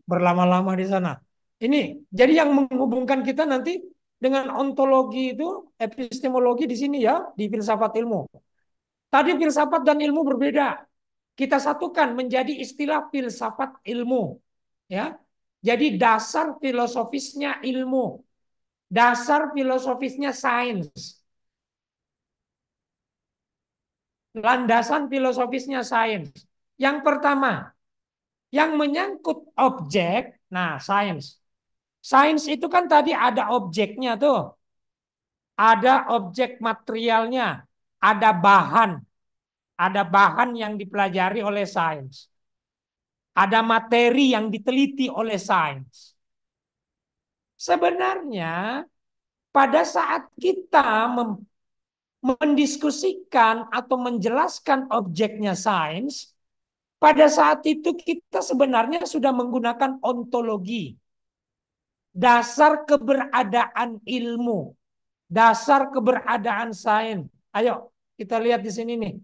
berlama-lama di sana. Ini jadi yang menghubungkan kita nanti dengan ontologi itu epistemologi di sini ya di filsafat ilmu. Tadi filsafat dan ilmu berbeda. Kita satukan menjadi istilah filsafat ilmu. Ya. Jadi dasar filosofisnya ilmu. Dasar filosofisnya sains. Landasan filosofisnya sains. Yang pertama, yang menyangkut objek, nah sains. Sains itu kan tadi ada objeknya tuh. Ada objek materialnya, ada bahan yang dipelajari oleh sains. Ada materi yang diteliti oleh sains. Sebenarnya pada saat kita mendiskusikan atau menjelaskan objeknya sains, pada saat itu kita sebenarnya sudah menggunakan ontologi. Dasar keberadaan ilmu. Dasar keberadaan sains. Ayo kita lihat di sini nih.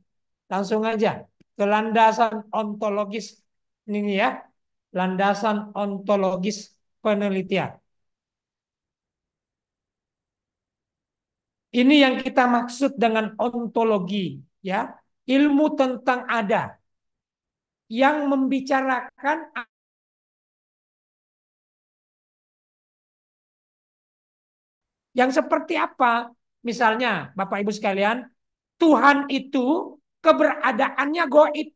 Langsung aja ke landasan ontologis ini ya. Landasan ontologis penelitian. Ini yang kita maksud dengan ontologi, ya. Ilmu tentang ada yang membicarakan yang seperti apa? Misalnya, Bapak Ibu sekalian, Tuhan itu keberadaannya goib.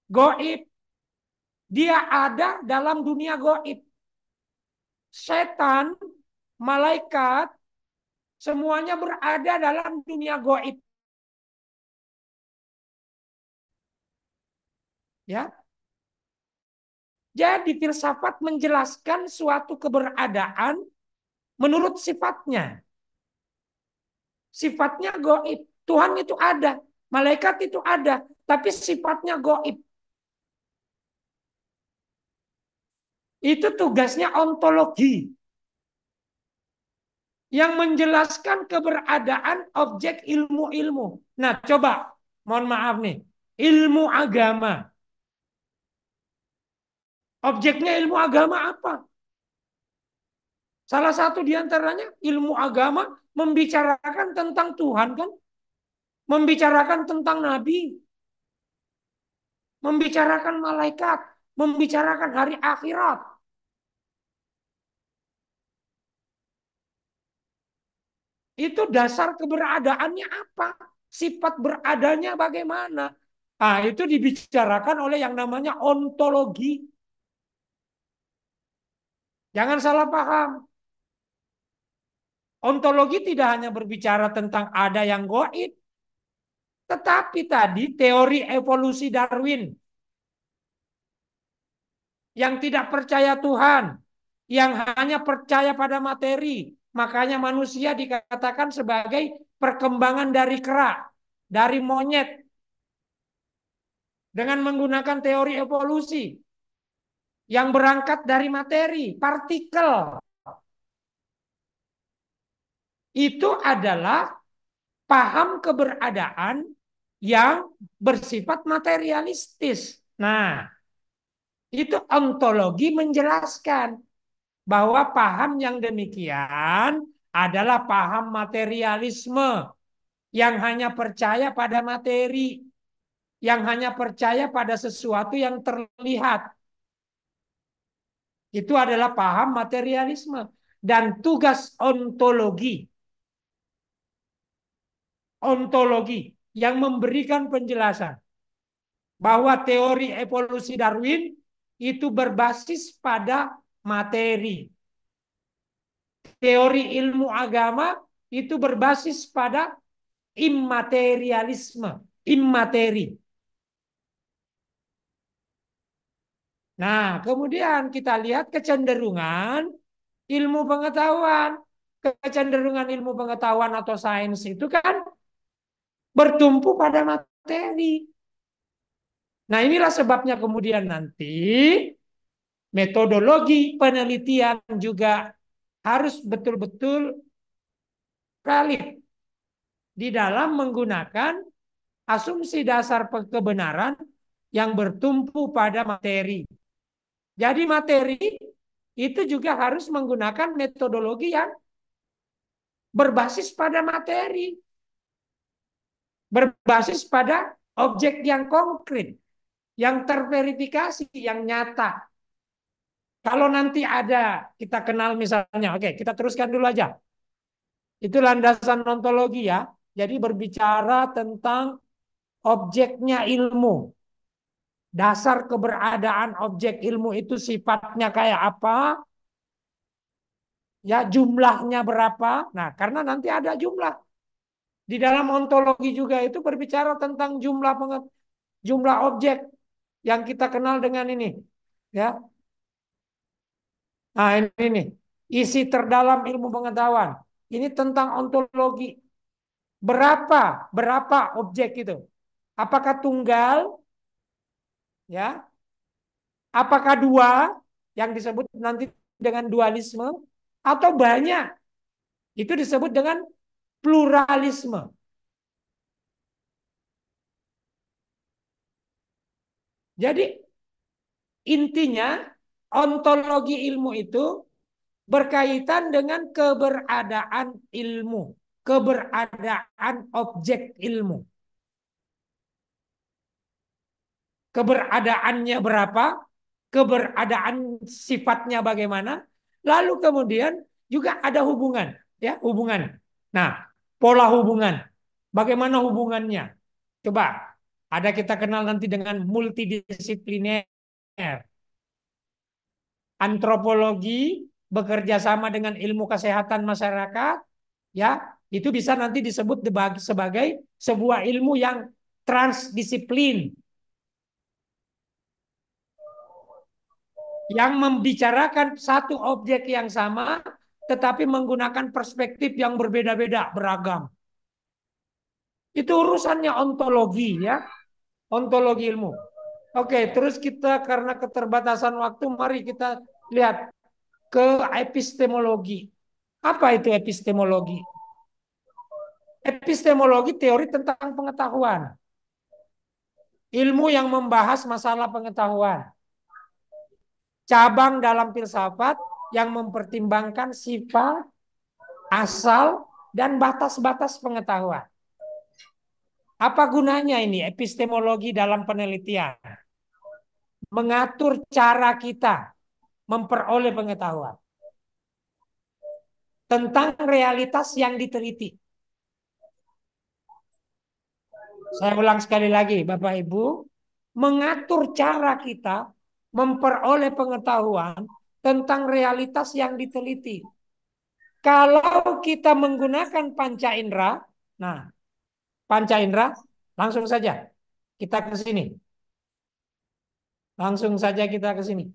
Goib. Dia ada dalam dunia goib. Setan, malaikat, semuanya berada dalam dunia goib. Ya. Jadi filsafat menjelaskan suatu keberadaan menurut sifatnya. Sifatnya goib. Tuhan itu ada. Malaikat itu ada. Tapi sifatnya goib. Itu tugasnya ontologi. Yang menjelaskan keberadaan objek ilmu-ilmu. Nah coba. Mohon maaf nih. Ilmu agama. Objeknya ilmu agama apa? Salah satu di antaranya ilmu agama membicarakan tentang Tuhan kan? Membicarakan tentang nabi, membicarakan malaikat, membicarakan hari akhirat. Itu dasar keberadaannya apa? Sifat beradanya bagaimana? Ah, itu dibicarakan oleh yang namanya ontologi. Jangan salah paham. Ontologi tidak hanya berbicara tentang ada yang goib, tetapi tadi teori evolusi Darwin yang tidak percaya Tuhan, yang hanya percaya pada materi. Makanya manusia dikatakan sebagai perkembangan dari kera, dari monyet, dengan menggunakan teori evolusi yang berangkat dari materi, partikel. Itu adalah paham keberadaan yang bersifat materialistis. Nah, itu ontologi menjelaskan bahwa paham yang demikian adalah paham materialisme yang hanya percaya pada materi, yang hanya percaya pada sesuatu yang terlihat. Itu adalah paham materialisme. Dan tugas ontologi yang memberikan penjelasan bahwa teori evolusi Darwin itu berbasis pada materi. Teori ilmu agama itu berbasis pada immaterialisme, immateri. Nah, kemudian kita lihat kecenderungan ilmu pengetahuan. Kecenderungan ilmu pengetahuan atau sains itu kan bertumpu pada materi. Nah, inilah sebabnya kemudian nanti metodologi penelitian juga harus betul-betul valid di dalam menggunakan asumsi dasar kebenaran yang bertumpu pada materi. Jadi materi itu juga harus menggunakan metodologi yang berbasis pada materi, berbasis pada objek yang konkret, yang terverifikasi, yang nyata. Kalau nanti ada, kita kenal misalnya, oke, kita teruskan dulu aja. Itu landasan ontologi ya. Jadi berbicara tentang objeknya ilmu. Dasar keberadaan objek ilmu itu sifatnya kayak apa? Ya, jumlahnya berapa? Nah, karena nanti ada jumlah. Di dalam ontologi juga itu berbicara tentang jumlah objek yang kita kenal dengan ini. Ya. Nah, ini nih. Isi terdalam ilmu pengetahuan. Ini tentang ontologi. Berapa objek itu? Apakah tunggal? Ya. Apakah dua yang disebut nanti dengan dualisme atau banyak? Itu disebut dengan pluralisme. Jadi intinya ontologi ilmu itu berkaitan dengan keberadaan ilmu, keberadaan objek ilmu. Keberadaannya berapa? Keberadaan sifatnya bagaimana? Lalu kemudian juga ada hubungan, ya, hubungan. Nah, pola hubungan. Bagaimana hubungannya? Coba ada kita kenal nanti dengan multidisipliner. Antropologi bekerja sama dengan ilmu kesehatan masyarakat, ya, itu bisa nanti disebut sebagai sebuah ilmu yang transdisiplin yang membicarakan satu objek yang sama tetapi menggunakan perspektif yang berbeda-beda, beragam. Itu urusannya ontologi ya, ontologi ilmu. Oke, terus kita karena keterbatasan waktu, mari kita lihat ke epistemologi. Apa itu epistemologi? Epistemologi teori tentang pengetahuan. Ilmu yang membahas masalah pengetahuan. cabang dalam filsafat yang mempertimbangkan sifat, asal, dan batas-batas pengetahuan. Apa gunanya ini epistemologi dalam penelitian? Mengatur cara kita memperoleh pengetahuan tentang realitas yang diteliti. Saya ulang sekali lagi, Bapak Ibu, mengatur cara kita memperoleh pengetahuan tentang realitas yang diteliti. Kalau kita menggunakan panca indera, nah, panca indera, langsung saja kita ke sini. Langsung saja kita ke sini.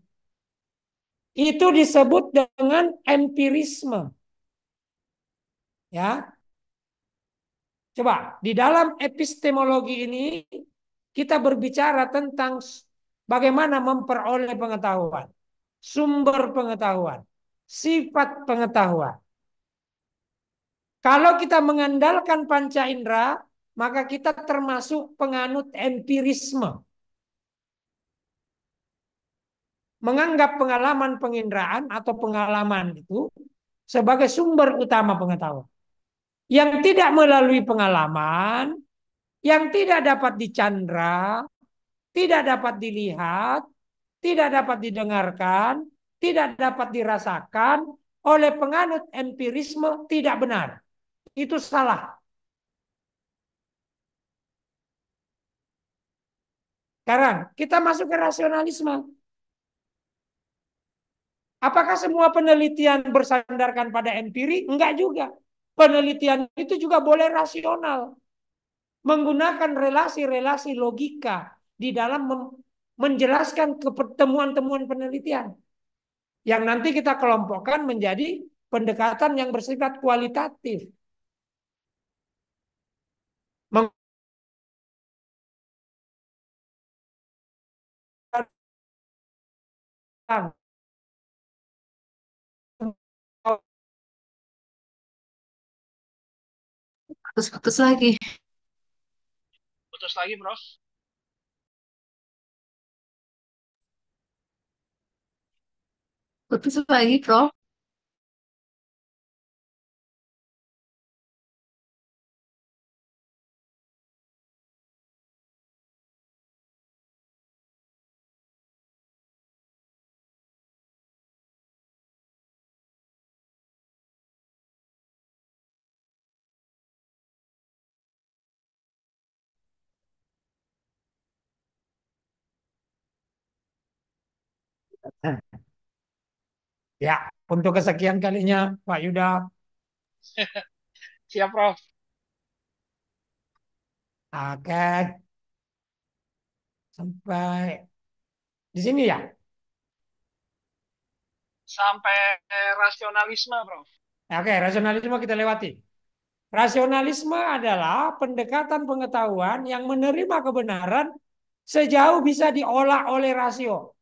Itu disebut dengan empirisme. Ya, coba di dalam epistemologi ini kita berbicara tentang bagaimana memperoleh pengetahuan, sumber pengetahuan, sifat pengetahuan. Kalau kita mengandalkan panca indera, maka kita termasuk penganut empirisme. Menganggap pengalaman penginderaan atau pengalaman itu sebagai sumber utama pengetahuan. Yang tidak melalui pengalaman, yang tidak dapat dicandra, tidak dapat dilihat, tidak dapat didengarkan, tidak dapat dirasakan oleh penganut empirisme tidak benar. Itu salah. Sekarang kita masuk ke rasionalisme. Apakah semua penelitian bersandarkan pada empiri? Enggak juga. Penelitian itu juga boleh rasional. Menggunakan relasi-relasi logika di dalam menjelaskan temuan-temuan penelitian. Yang nanti kita kelompokkan menjadi pendekatan yang bersifat kualitatif. Putus-putus lagi. Putus lagi, Prof. Putus lagi, Prof. Ya, untuk kesekian kalinya Pak Yuda. Siap, Prof. Oke. Sampai di sini ya. Sampai rasionalisme, Prof. Oke, rasionalisme kita lewati. Rasionalisme adalah pendekatan pengetahuan yang menerima kebenaran sejauh bisa diolah oleh rasio.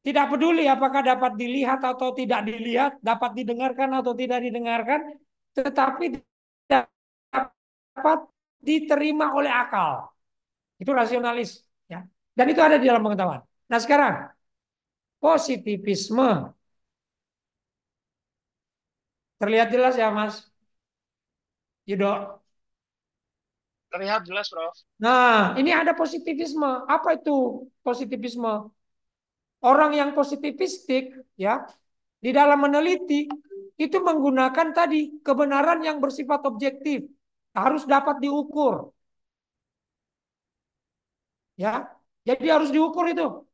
Tidak peduli apakah dapat dilihat atau tidak dilihat, dapat didengarkan atau tidak didengarkan, tetapi dapat diterima oleh akal. Itu rasionalis. Ya. Dan itu ada di dalam pengetahuan. Nah sekarang, positivisme. Terlihat jelas ya Mas Yudo? Terlihat jelas, Prof. Nah, ini ada positivisme. Apa itu positivisme? Orang yang positivistik ya di dalam meneliti itu menggunakan tadi kebenaran yang bersifat objektif, harus dapat diukur. Ya. Jadi harus diukur itu.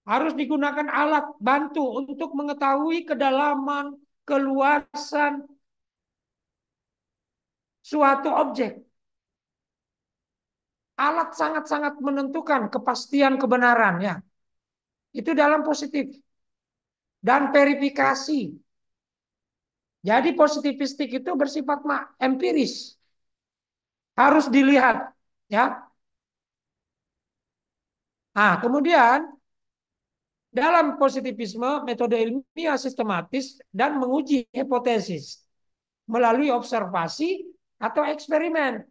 Harus digunakan alat bantu untuk mengetahui kedalaman, keluasan suatu objek. Alat sangat-sangat menentukan kepastian kebenarannya. Itu dalam positif. Dan verifikasi. Jadi positivistik itu bersifat empiris. Harus dilihat. Ya. Nah, kemudian dalam positivisme metode ilmiah sistematis dan menguji hipotesis melalui observasi atau eksperimen.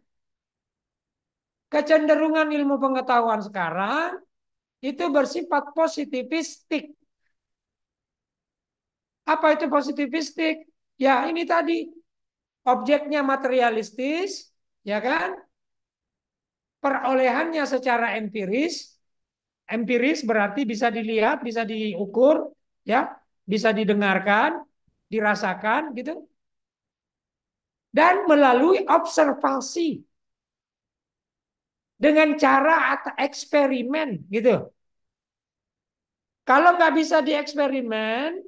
Kecenderungan ilmu pengetahuan sekarang itu bersifat positivistik. Apa itu positivistik? Ya ini tadi, objeknya materialistis, ya kan? Perolehannya secara empiris. Empiris berarti bisa dilihat, bisa diukur, ya, bisa didengarkan, dirasakan gitu. Dan melalui observasi dengan cara atau eksperimen gitu. Kalau nggak bisa dieksperimen,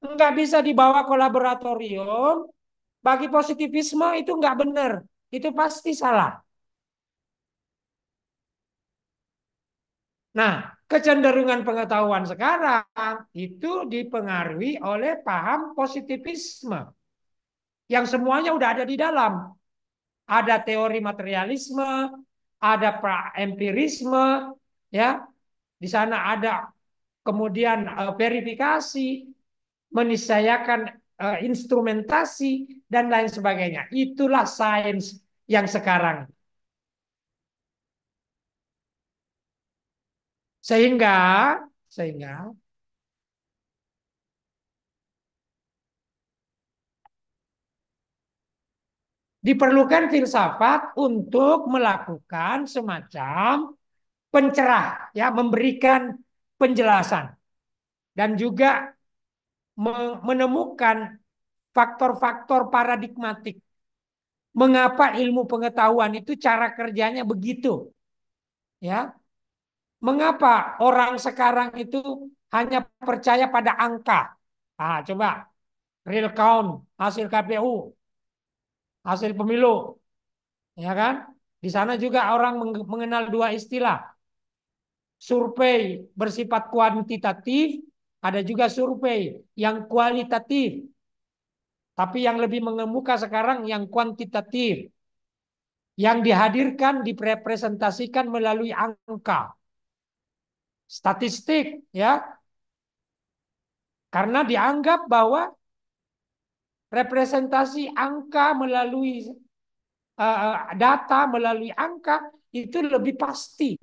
nggak bisa dibawa ke laboratorium, bagi positivisme itu nggak benar. Itu pasti salah. Nah, kecenderungan pengetahuan sekarang itu dipengaruhi oleh paham positivisme. Yang semuanya udah ada di dalam. Ada teori materialisme, ada empirisme, ya. Di sana ada kemudian verifikasi, meniscayakan instrumentasi dan lain sebagainya. Itulah sains yang sekarang. Sehingga sehingga diperlukan filsafat untuk melakukan semacam pencerah, ya, memberikan penjelasan dan juga menemukan faktor-faktor paradigmatik. Mengapa ilmu pengetahuan itu cara kerjanya begitu? Ya, mengapa orang sekarang itu hanya percaya pada angka? Ah, coba real count, hasil KPU, hasil pemilu, ya kan? Di sana juga orang mengenal dua istilah. Survei bersifat kuantitatif, ada juga survei yang kualitatif. Tapi yang lebih mengemuka sekarang yang kuantitatif. Yang dihadirkan, direpresentasikan melalui angka. Statistik, ya. Karena dianggap bahwa representasi angka melalui data, melalui angka, itu lebih pasti.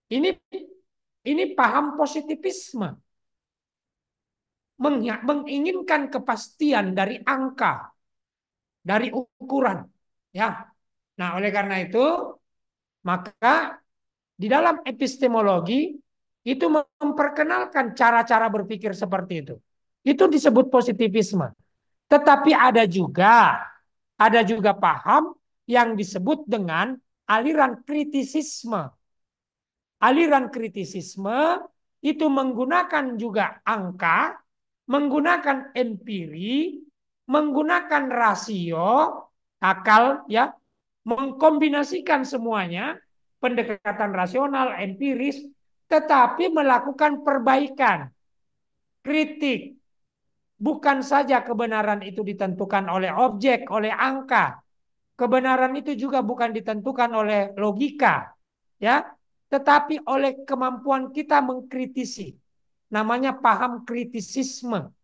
Ini paham positivisme. Menginginkan kepastian dari angka, dari ukuran. Ya. Nah, oleh karena itu, maka di dalam epistemologi itu memperkenalkan cara-cara berpikir seperti itu. Itu disebut positivisme. Tetapi ada juga paham yang disebut dengan aliran kritisisme. Aliran kritisisme itu menggunakan juga angka, menggunakan empiri, menggunakan rasio, akal, ya, mengkombinasikan semuanya, pendekatan rasional, empiris, tetapi melakukan perbaikan, kritik. Bukan saja kebenaran itu ditentukan oleh objek, oleh angka. Kebenaran itu juga bukan ditentukan oleh logika, ya, tetapi oleh kemampuan kita mengkritisi. Namanya paham kritisisme.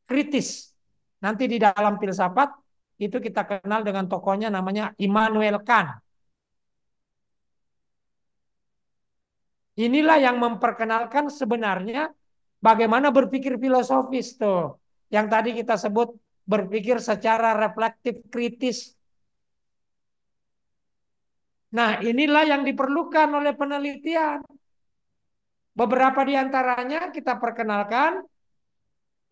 Kritis. Nanti di dalam filsafat itu kita kenal dengan tokohnya namanya Immanuel Kant. Inilah yang memperkenalkan sebenarnya bagaimana berpikir filosofis tuh. Yang tadi kita sebut berpikir secara reflektif kritis. Nah, inilah yang diperlukan oleh penelitian. Beberapa di antaranya kita perkenalkan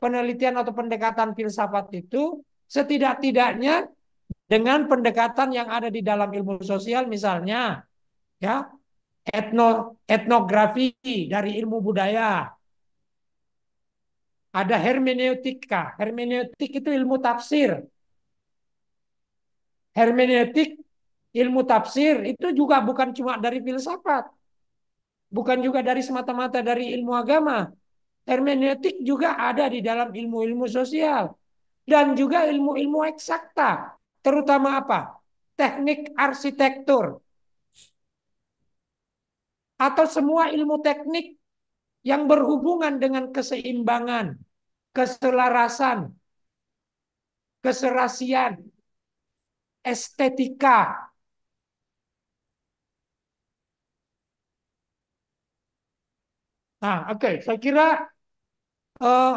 penelitian atau pendekatan filsafat itu setidak-tidaknya dengan pendekatan yang ada di dalam ilmu sosial, misalnya, ya, etnografi dari ilmu budaya. Ada hermeneutika. Hermeneutik itu ilmu tafsir. Hermeneutik, ilmu tafsir itu juga bukan cuma dari filsafat. Bukan juga dari semata-mata dari ilmu agama. Hermeneutik juga ada di dalam ilmu-ilmu sosial. Dan juga ilmu-ilmu eksakta. Terutama apa? Teknik arsitektur. Atau semua ilmu teknik yang berhubungan dengan keseimbangan, keselarasan, keserasian, estetika. Nah, oke, saya kira eh,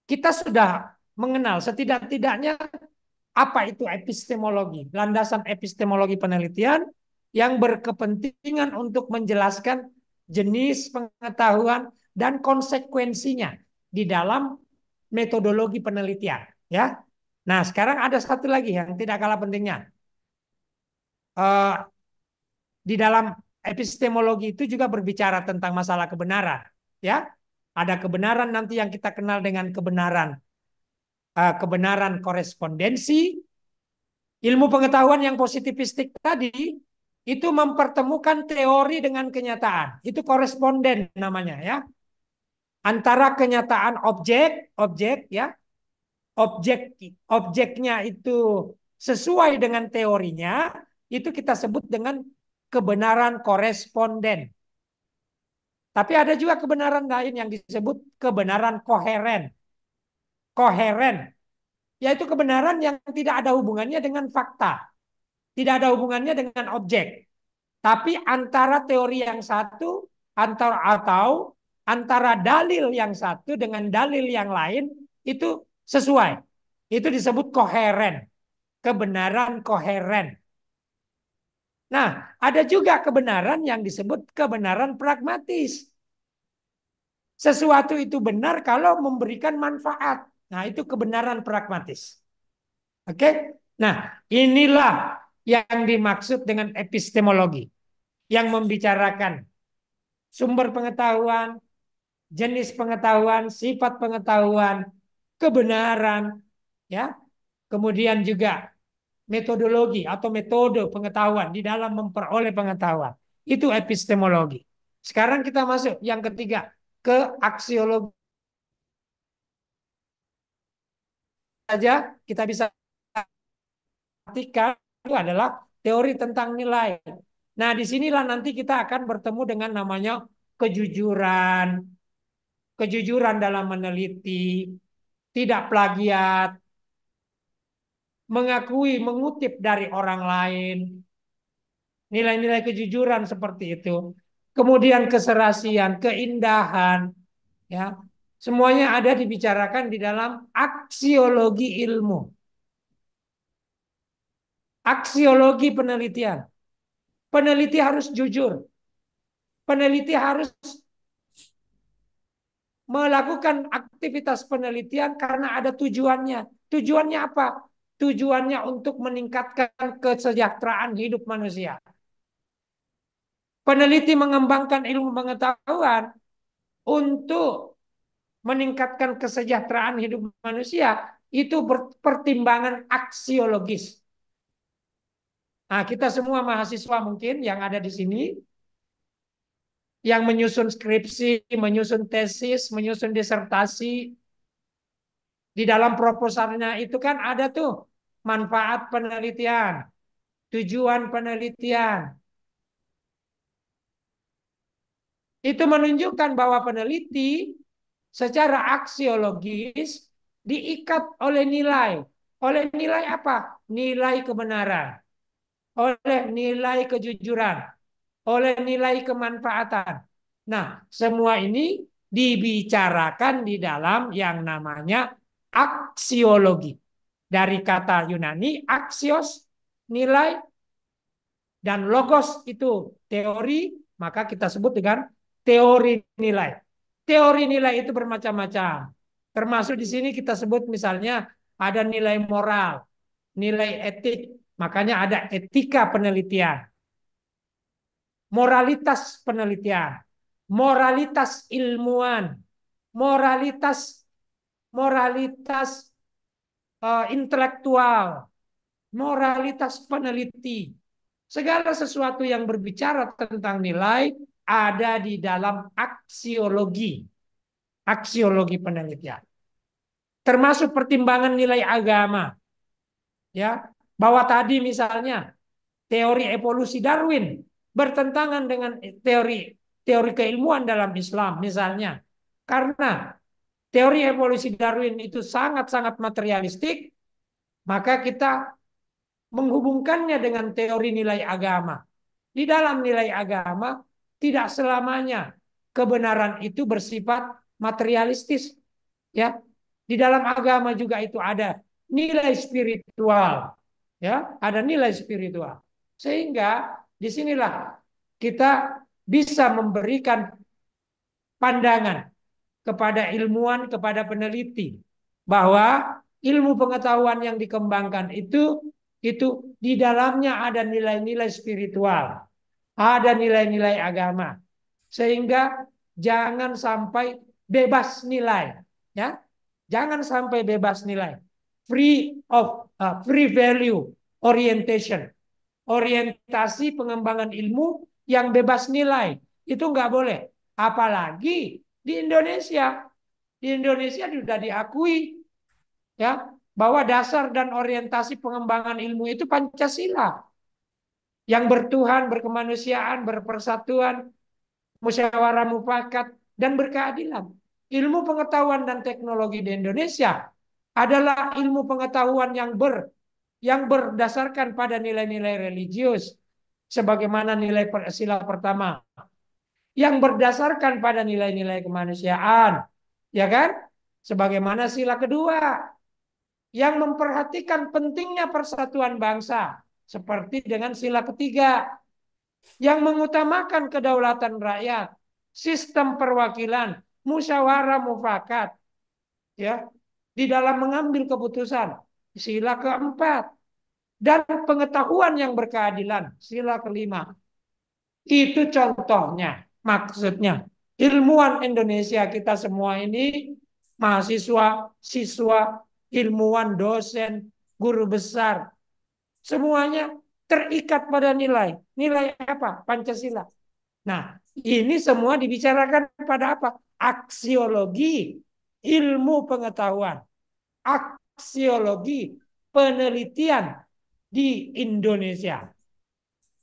kita sudah mengenal setidak-tidaknya apa itu epistemologi, landasan epistemologi penelitian yang berkepentingan untuk menjelaskan jenis pengetahuan dan konsekuensinya di dalam metodologi penelitian, ya. Nah, sekarang ada satu lagi yang tidak kalah pentingnya. Eh, di dalam epistemologi itu juga berbicara tentang masalah kebenaran, ya. Ada kebenaran nanti yang kita kenal dengan kebenaran korespondensi. Ilmu pengetahuan yang positivistik tadi itu mempertemukan teori dengan kenyataan. Itu koresponden namanya, ya. Antara kenyataan objek ya, objek objeknya itu sesuai dengan teorinya, itu kita sebut dengan kebenaran koresponden. Tapi ada juga kebenaran lain yang disebut kebenaran koheren. Koheren, yaitu kebenaran yang tidak ada hubungannya dengan fakta, tidak ada hubungannya dengan objek. Tapi antara teori yang satu, atau antara dalil yang satu dengan dalil yang lain itu sesuai. Itu disebut koheren, kebenaran koheren. Nah, ada juga kebenaran yang disebut kebenaran pragmatis. Sesuatu itu benar kalau memberikan manfaat. Nah, itu kebenaran pragmatis. Oke? Nah, inilah yang dimaksud dengan epistemologi, yang membicarakan sumber pengetahuan, jenis pengetahuan, sifat pengetahuan, kebenaran, ya. Kemudian juga metodologi atau metode pengetahuan di dalam memperoleh pengetahuan. Itu epistemologi. Sekarang kita masuk yang ketiga, ke aksiologi saja kita bisa artikan itu adalah teori tentang nilai. Nah, disinilah nanti kita akan bertemu dengan namanya kejujuran, kejujuran dalam meneliti, tidak plagiat, mengakui, mengutip dari orang lain, nilai-nilai kejujuran seperti itu. Kemudian keserasian, keindahan, ya. Semuanya ada dibicarakan di dalam aksiologi ilmu. Aksiologi penelitian. Peneliti harus jujur. Peneliti harus melakukan aktivitas penelitian karena ada tujuannya. Tujuannya apa? Tujuannya untuk meningkatkan kesejahteraan hidup manusia. Peneliti mengembangkan ilmu pengetahuan untuk meningkatkan kesejahteraan hidup manusia itu pertimbangan aksiologis. Nah, kita semua mahasiswa mungkin yang ada di sini yang menyusun skripsi, menyusun tesis, menyusun disertasi, di dalam proposalnya itu kan ada tuh manfaat penelitian, tujuan penelitian. Itu menunjukkan bahwa peneliti secara aksiologis diikat oleh nilai. Oleh nilai apa? Nilai kebenaran. Oleh nilai kejujuran. Oleh nilai kemanfaatan. Nah, semua ini dibicarakan di dalam yang namanya aksiologi. Dari kata Yunani, aksios, nilai, dan logos itu teori, maka kita sebut dengan teori nilai. Teori nilai itu bermacam-macam. Termasuk di sini kita sebut misalnya ada nilai moral, nilai etik, makanya ada etika penelitian, moralitas penelitian, moralitas ilmuwan, moralitas moralitas intelektual, moralitas peneliti. Segala sesuatu yang berbicara tentang nilai ada di dalam aksiologi, aksiologi penelitian. Termasuk pertimbangan nilai agama, ya, bahwa tadi misalnya teori evolusi Darwin bertentangan dengan teori keilmuan dalam Islam misalnya, karena teori evolusi Darwin itu sangat-sangat materialistik, maka kita menghubungkannya dengan teori nilai agama. Di dalam nilai agama tidak selamanya kebenaran itu bersifat materialistis. Ya, di dalam agama juga itu ada nilai spiritual. Ya, ada nilai spiritual. Sehingga disinilah kita bisa memberikan pandangan kepada ilmuwan, kepada peneliti bahwa ilmu pengetahuan yang dikembangkan itu di dalamnya ada nilai-nilai spiritual, ada nilai-nilai agama. Sehingga jangan sampai bebas nilai, ya. Jangan sampai bebas nilai. Free value orientation. Orientasi pengembangan ilmu yang bebas nilai. Itu nggak boleh. Apalagi di Indonesia. Di Indonesia sudah diakui ya bahwa dasar dan orientasi pengembangan ilmu itu Pancasila. Yang bertuhan, berkemanusiaan, berpersatuan, musyawarah mufakat, dan berkeadilan. Ilmu pengetahuan dan teknologi di Indonesia adalah ilmu pengetahuan yang berdasarkan pada nilai-nilai religius, sebagaimana nilai sila pertama, yang berdasarkan pada nilai-nilai kemanusiaan, ya kan? Sebagaimana sila kedua, yang memperhatikan pentingnya persatuan bangsa, seperti dengan sila ketiga, yang mengutamakan kedaulatan rakyat, sistem perwakilan, musyawarah mufakat, ya, di dalam mengambil keputusan, sila keempat, dan pengetahuan yang berkeadilan, sila kelima. Itu contohnya, maksudnya ilmuwan Indonesia kita semua ini, mahasiswa, siswa, ilmuwan, dosen, guru besar, semuanya terikat pada nilai. Nilai apa? Pancasila. Nah, ini semua dibicarakan pada apa? Aksiologi, ilmu pengetahuan, aksiologi penelitian di Indonesia,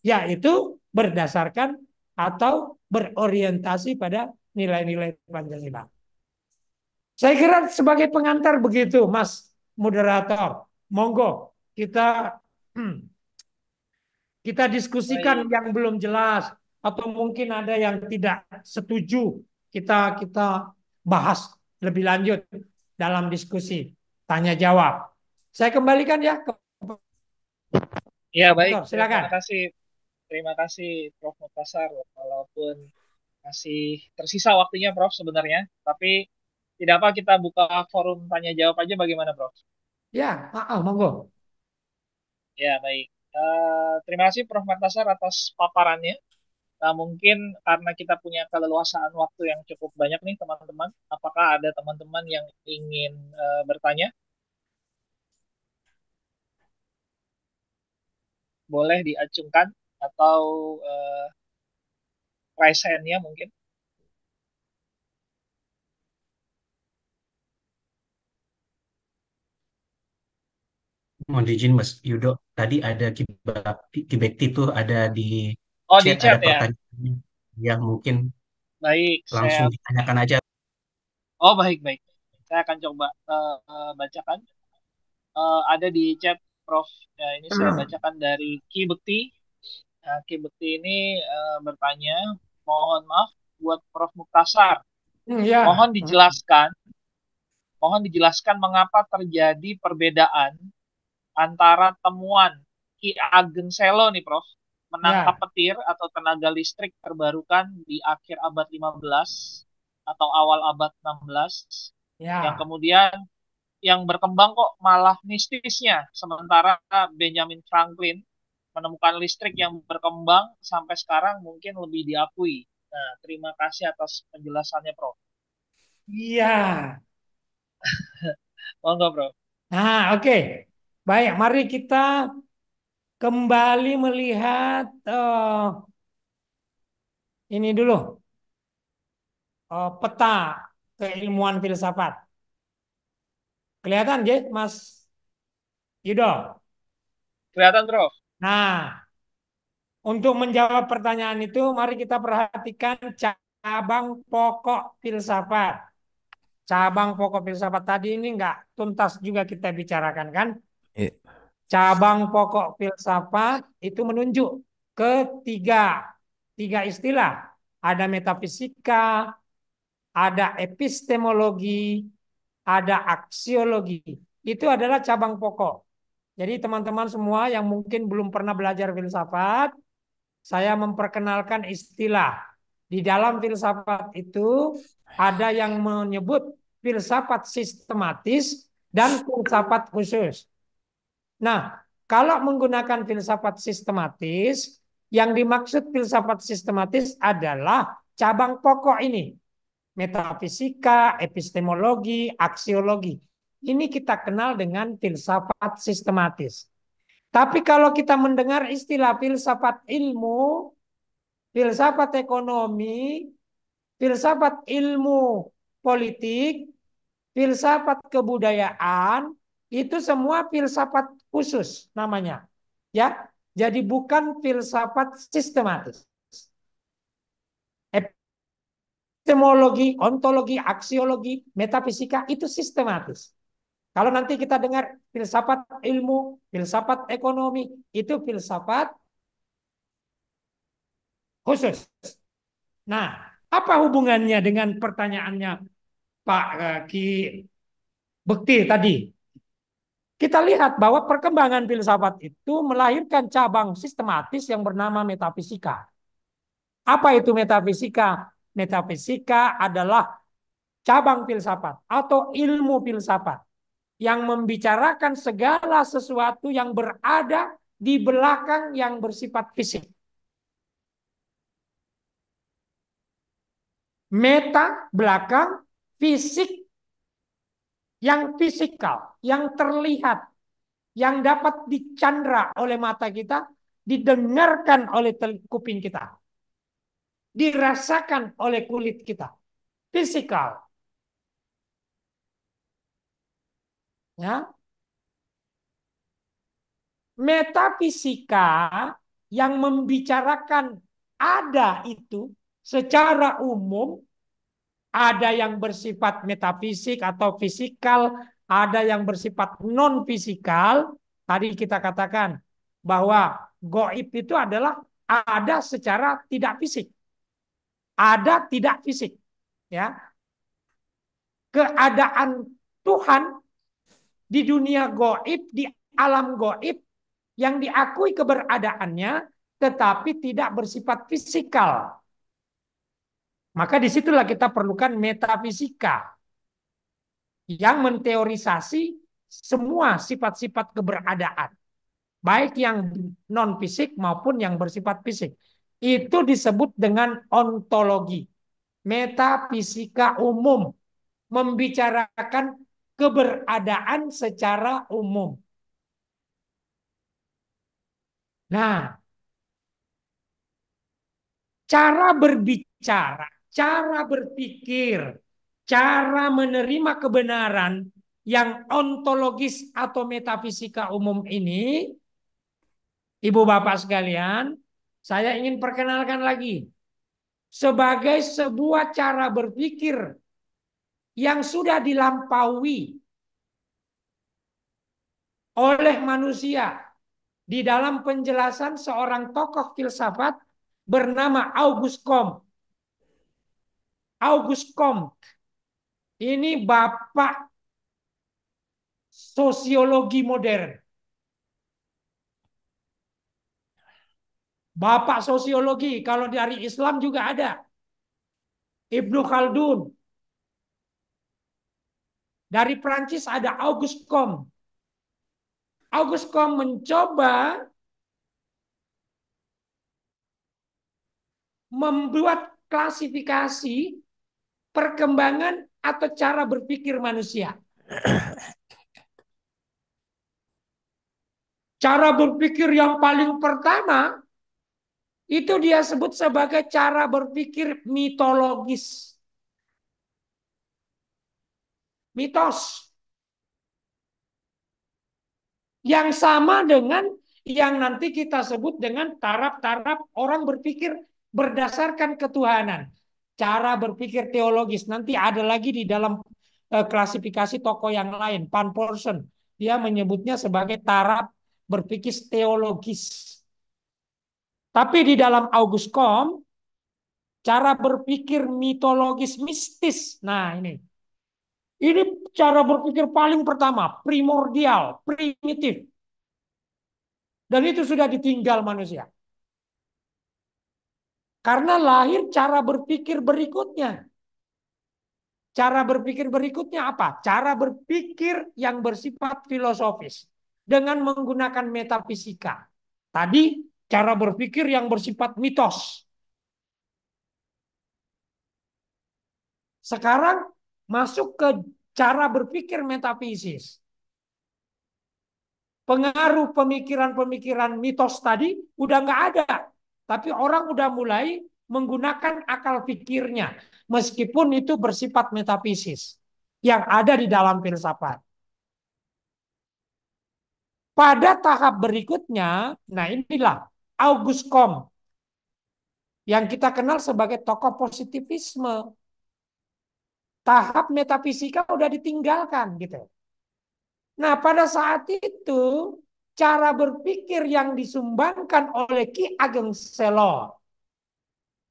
yaitu berdasarkan atau berorientasi pada nilai-nilai Pancasila. Saya kira sebagai pengantar begitu, Mas Moderator. Monggo kita kita diskusikan Baik. yang belum jelas atau mungkin ada yang tidak setuju. Kita bahas lebih lanjut dalam diskusi tanya jawab. Saya kembalikan ya ke Ya, baik. Dokter, silakan. Terima kasih Prof. Muktasar. Walaupun masih tersisa waktunya Prof sebenarnya, tapi tidak apa kita buka forum tanya jawab aja bagaimana Prof? Ya, monggo. Ya, baik. Terima kasih Prof. Muktasar atas paparannya. Nah, mungkin karena kita punya keleluasaan waktu yang cukup banyak nih teman-teman, apakah ada teman-teman yang ingin bertanya? Boleh diacungkan atau raise hand-nya mungkin. Mohon izin Mas Yudo, tadi ada Kibekti tuh ada di Oh, di chat ada chat ya. pertanyaan yang mungkin Baik, langsung saya. ditanyakan aja. Oh, baik. Saya akan coba bacakan. Ada di chat Prof. Ya, ini saya bacakan dari Ki Bekti. Nah, Ki Bekti ini bertanya, mohon maaf buat Prof. Muktasar. Ya. Mohon dijelaskan mengapa terjadi perbedaan antara temuan Ki Ageng Selo nih Prof, menangkap petir atau tenaga listrik terbarukan di akhir abad 15 atau awal abad 16 yang kemudian yang berkembang kok malah mistisnya, sementara Benjamin Franklin menemukan listrik yang berkembang sampai sekarang mungkin lebih diakui. Nah, terima kasih atas penjelasannya Prof. Iya. Monggo Prof. Nah, oke. Baik, mari kita kembali melihat ini dulu. Peta keilmuan filsafat. Kelihatan, ya, Mas Yudo? Kelihatan Prof. Nah, untuk menjawab pertanyaan itu, mari kita perhatikan cabang pokok filsafat. Cabang pokok filsafat tadi ini nggak tuntas juga kita bicarakan, kan? Cabang pokok filsafat itu menunjuk ke tiga istilah. ada metafisika, ada epistemologi, ada aksiologi. Itu adalah cabang pokok. Jadi teman-teman semua yang mungkin belum pernah belajar filsafat, saya memperkenalkan istilah. Di dalam filsafat itu ada yang menyebut filsafat sistematis dan filsafat khusus. Nah, kalau menggunakan filsafat sistematis, yang dimaksud filsafat sistematis adalah cabang pokok ini. Metafisika, epistemologi, aksiologi. Ini kita kenal dengan filsafat sistematis. Tapi kalau kita mendengar istilah filsafat ilmu, filsafat ekonomi, filsafat ilmu politik, filsafat kebudayaan, itu semua filsafat khusus namanya. Ya, jadi bukan filsafat sistematis. Epistemologi, ontologi, aksiologi, metafisika itu sistematis. Kalau nanti kita dengar filsafat ilmu, filsafat ekonomi, itu filsafat khusus. Nah, apa hubungannya dengan pertanyaannya Pak Ki Bekti tadi? Kita lihat bahwa perkembangan filsafat itu melahirkan cabang sistematis yang bernama metafisika. Apa itu metafisika? Metafisika adalah cabang filsafat atau ilmu filsafat yang membicarakan segala sesuatu yang berada di belakang yang bersifat fisik. Meta, belakang, fisik, yang fisikal, yang terlihat, yang dapat dicandra oleh mata kita, didengarkan oleh kuping kita, dirasakan oleh kulit kita. Fisikal. Ya. Metafisika yang membicarakan ada itu secara umum, ada yang bersifat metafisik atau fisikal, ada yang bersifat non fisikal. Tadi kita katakan bahwa goib itu adalah ada secara tidak fisik, ada tidak fisik, ya. Keadaan Tuhan di dunia goib, di alam goib yang diakui keberadaannya, tetapi tidak bersifat fisikal. Maka disitulah kita perlukan metafisika yang menteorisasi semua sifat-sifat keberadaan, baik yang non fisik maupun yang bersifat fisik. Itu disebut dengan ontologi. Metafisika umum, membicarakan keberadaan secara umum. Nah, cara berbicara, cara berpikir, cara menerima kebenaran yang ontologis atau metafisika umum ini, Ibu Bapak sekalian, saya ingin perkenalkan lagi sebagai sebuah cara berpikir yang sudah dilampaui oleh manusia di dalam penjelasan seorang tokoh filsafat bernama Auguste Comte. Auguste Comte ini bapak sosiologi modern. Bapak sosiologi, kalau dari Islam juga ada. Ibnu Khaldun. Dari Prancis ada Auguste Comte. Auguste Comte mencoba membuat klasifikasi perkembangan atau cara berpikir manusia. Cara berpikir yang paling pertama itu dia sebut sebagai cara berpikir mitologis. Mitos. Yang sama dengan yang nanti kita sebut dengan taraf-taraf orang berpikir berdasarkan ketuhanan. Cara berpikir teologis. Nanti ada lagi di dalam klasifikasi tokoh yang lain. Van Porsen. Dia menyebutnya sebagai taraf berpikir teologis. Tapi di dalam Auguste Comte, cara berpikir mitologis mistis. Nah, ini. Ini cara berpikir paling pertama, primordial, primitif. Dan itu sudah ditinggal manusia. Karena lahir cara berpikir berikutnya. Cara berpikir berikutnya apa? Cara berpikir yang bersifat filosofis. Dengan menggunakan metafisika. Tadi cara berpikir yang bersifat mitos. Sekarang masuk ke cara berpikir metafisis. Pengaruh pemikiran-pemikiran mitos tadi udah nggak ada. Tapi orang udah mulai menggunakan akal pikirnya. Meskipun itu bersifat metafisis. Yang ada di dalam filsafat. Pada tahap berikutnya, nah inilah Auguste Comte. Yang kita kenal sebagai tokoh positivisme. Tahap metafisika udah ditinggalkan gitu. Nah, pada saat itu cara berpikir yang disumbangkan oleh Ki Ageng Selo.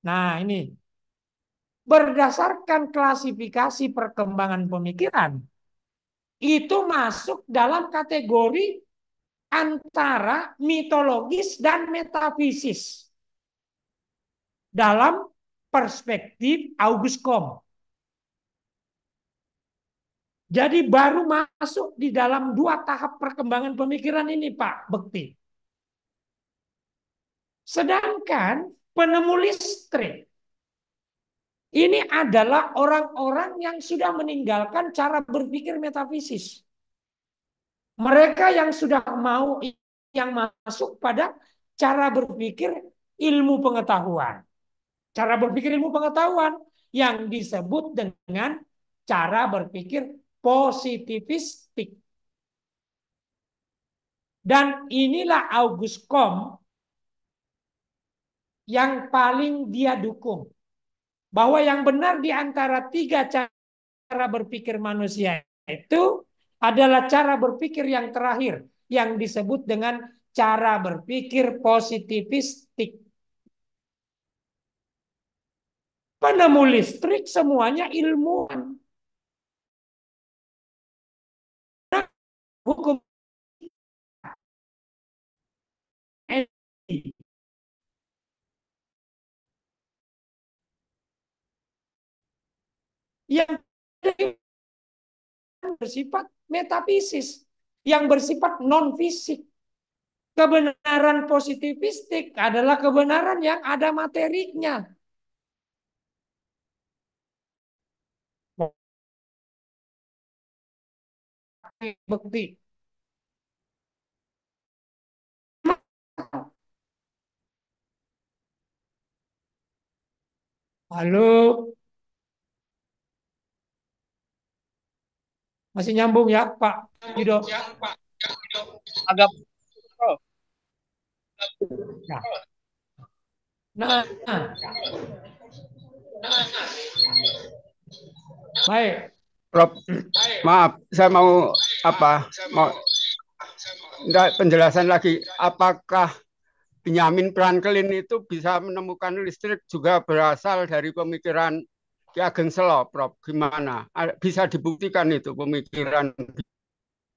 Nah, ini berdasarkan klasifikasi perkembangan pemikiran itu masuk dalam kategori antara mitologis dan metafisis dalam perspektif Auguste Comte. Jadi baru masuk di dalam dua tahap perkembangan pemikiran ini, Pak Bekti. Sedangkan penemu listrik ini adalah orang-orang yang sudah meninggalkan cara berpikir metafisis. Mereka yang sudah mau yang masuk pada cara berpikir ilmu pengetahuan. Cara berpikir ilmu pengetahuan yang disebut dengan cara berpikir positivistik. Dan inilah Auguste Comte yang paling dia dukung. Bahwa yang benar di antara tiga cara berpikir manusia itu adalah cara berpikir yang terakhir. Yang disebut dengan cara berpikir positivistik. Penemu listrik semuanya ilmuwan. Hukum yang bersifat metafisis, yang bersifat non-fisik. Kebenaran positivistik adalah kebenaran yang ada materinya. Bukti. Halo, masih nyambung ya Pak Yudo? Agak Prof. Nah, baik. Prof, maaf, saya mau mau enggak penjelasan lagi. Apakah Benjamin Franklin itu bisa menemukan listrik juga berasal dari pemikiran Ki Ageng Selo, Prof? Gimana? Bisa dibuktikan itu pemikiran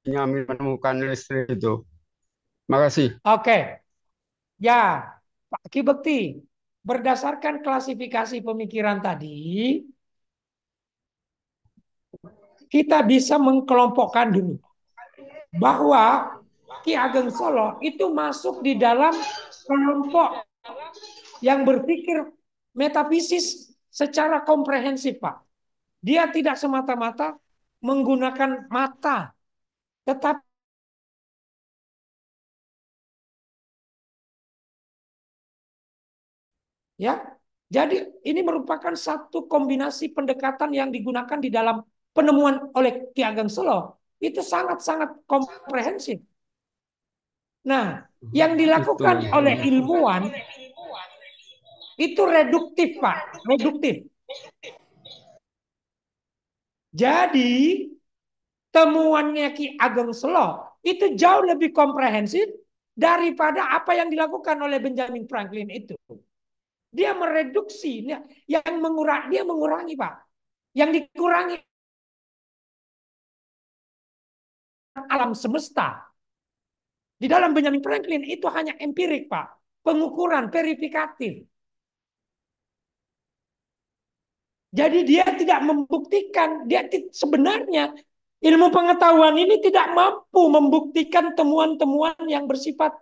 Benjamin menemukan listrik itu? Makasih. Oke. Ya, Pak Ki Bekti, berdasarkan klasifikasi pemikiran tadi, kita bisa mengkelompokkan dulu bahwa Ki Ageng Selo itu masuk di dalam kelompok yang berpikir metafisis secara komprehensif, Pak. Dia tidak semata-mata menggunakan mata, tetapi ya. Jadi ini merupakan satu kombinasi pendekatan yang digunakan di dalam penemuan oleh Ki Ageng Selo. Itu sangat-sangat komprehensif. Nah, yang dilakukan oleh ilmuwan itu reduktif, Pak. Reduktif. Jadi, temuannya Ki Ageng Selo itu jauh lebih komprehensif daripada apa yang dilakukan oleh Benjamin Franklin itu. Dia mereduksi, yang mengurangi Pak. Yang dikurangi alam semesta. Di dalam Benjamin Franklin itu hanya empirik Pak. Pengukuran, verifikatif. Jadi dia tidak membuktikan, sebenarnya ilmu pengetahuan ini tidak mampu membuktikan temuan-temuan yang bersifat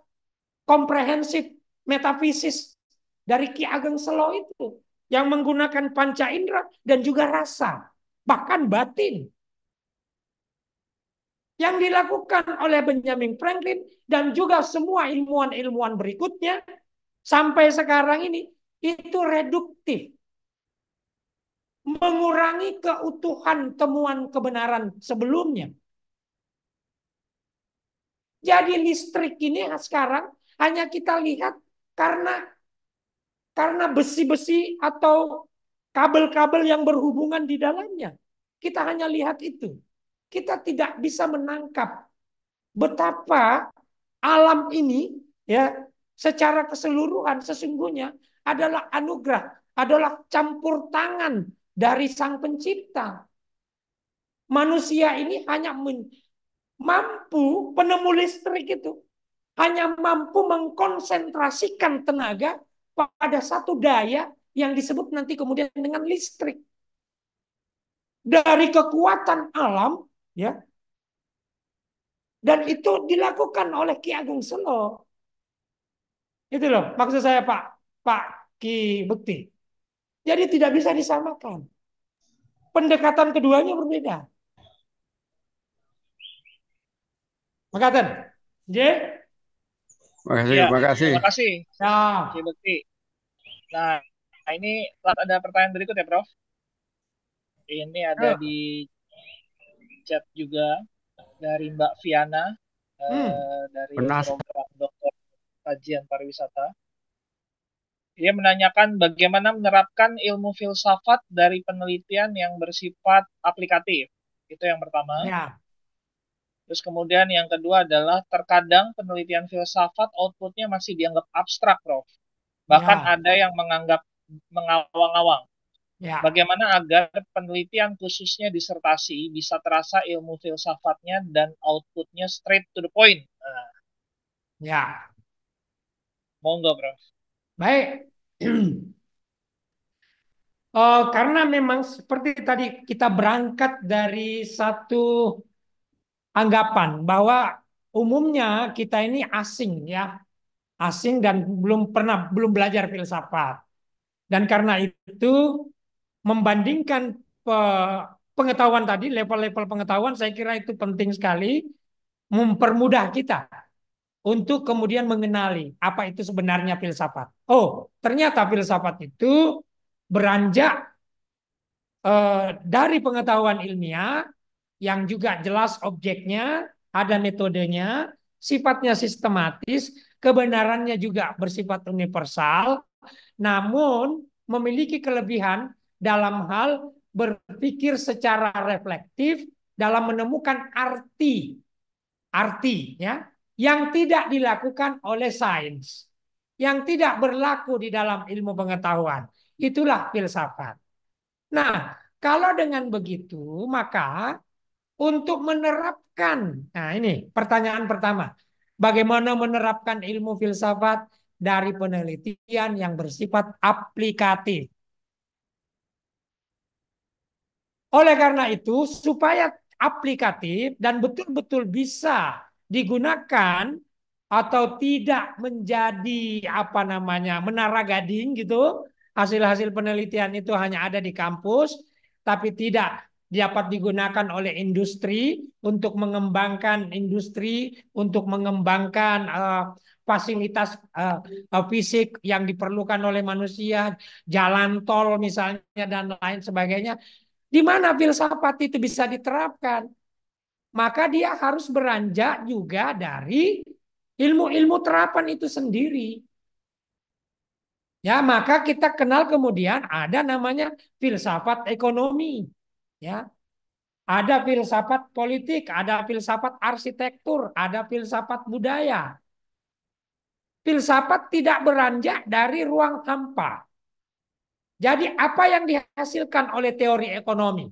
komprehensif, metafisis dari Ki Ageng Selo itu. Yang menggunakan panca indera dan juga rasa, bahkan batin. Yang dilakukan oleh Benjamin Franklin dan juga semua ilmuwan-ilmuwan berikutnya sampai sekarang ini itu reduktif. Mengurangi keutuhan temuan kebenaran sebelumnya. Jadi listrik ini sekarang hanya kita lihat karena besi-besi atau kabel-kabel yang berhubungan di dalamnya. Kita hanya lihat itu. Kita tidak bisa menangkap betapa alam ini ya secara keseluruhan sesungguhnya adalah anugerah, adalah campur tangan dari Sang Pencipta. Manusia ini hanya mampu, penemu listrik itu hanya mampu mengkonsentrasikan tenaga pada satu daya yang disebut nanti kemudian dengan listrik. Dari kekuatan alam, ya, dan itu dilakukan oleh Ki Ageng Selo. Itu loh maksud saya Pak Ki Bekti. Jadi tidak bisa disamakan. Pendekatan keduanya berbeda. Makaten. J. Makasih, Ya, makasih. terima kasih. Ya. Ki Bekti. Nah, ini ada pertanyaan berikut ya, Prof. Ini ada di chat juga dari Mbak Viana dari program Doktor Kajian Pariwisata. Dia menanyakan bagaimana menerapkan ilmu filsafat dari penelitian yang bersifat aplikatif. Itu yang pertama. Ya. Terus kemudian yang kedua adalah terkadang penelitian filsafat outputnya masih dianggap abstrak, Prof. Bahkan ada yang menganggap mengawang-awang. Ya. Bagaimana agar penelitian khususnya disertasi bisa terasa ilmu filsafatnya dan outputnya straight to the point. Nah, ya. Monggo, Prof. Baik. Karena memang seperti tadi kita berangkat dari satu anggapan bahwa umumnya kita ini asing ya, asing dan belum belajar filsafat. Dan karena itu membandingkan pengetahuan tadi, level-level pengetahuan saya kira itu penting sekali mempermudah kita untuk kemudian mengenali apa itu sebenarnya filsafat. Oh, ternyata filsafat itu beranjak dari pengetahuan ilmiah yang juga jelas objeknya, ada metodenya, sifatnya sistematis, kebenarannya juga bersifat universal, namun memiliki kelebihan dalam hal berpikir secara reflektif dalam menemukan arti ya yang tidak dilakukan oleh sains, yang tidak berlaku di dalam ilmu pengetahuan. Itulah filsafat. Nah, kalau dengan begitu, maka untuk menerapkan, nah ini pertanyaan pertama, bagaimana menerapkan ilmu filsafat dari penelitian yang bersifat aplikatif. Oleh karena itu, supaya aplikatif dan betul-betul bisa digunakan atau tidak menjadi menara gading gitu, hasil-hasil penelitian itu hanya ada di kampus, tapi tidak dapat digunakan oleh industri untuk mengembangkan untuk mengembangkan fasilitas fisik yang diperlukan oleh manusia, jalan tol misalnya dan lain sebagainya. Di mana filsafat itu bisa diterapkan? Maka dia harus beranjak juga dari ilmu-ilmu terapan itu sendiri. Ya, maka kita kenal kemudian ada namanya filsafat ekonomi. Ya. Ada filsafat politik, ada filsafat arsitektur, ada filsafat budaya. Filsafat tidak beranjak dari ruang hampa. Jadi apa yang dihasilkan oleh teori ekonomi?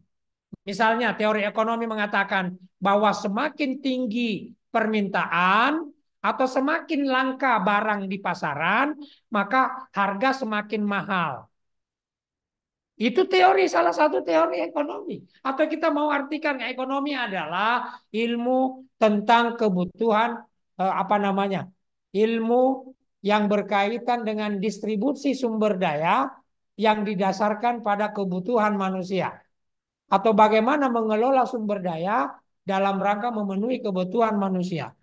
Misalnya teori ekonomi mengatakan bahwa semakin tinggi permintaan atau semakin langka barang di pasaran, maka harga semakin mahal. Itu teori, salah satu teori ekonomi. Atau kita mau artikan ekonomi adalah ilmu tentang kebutuhan apa namanya? Ilmu yang berkaitan dengan distribusi sumber daya yang didasarkan pada kebutuhan manusia atau bagaimana mengelola sumber daya dalam rangka memenuhi kebutuhan manusia.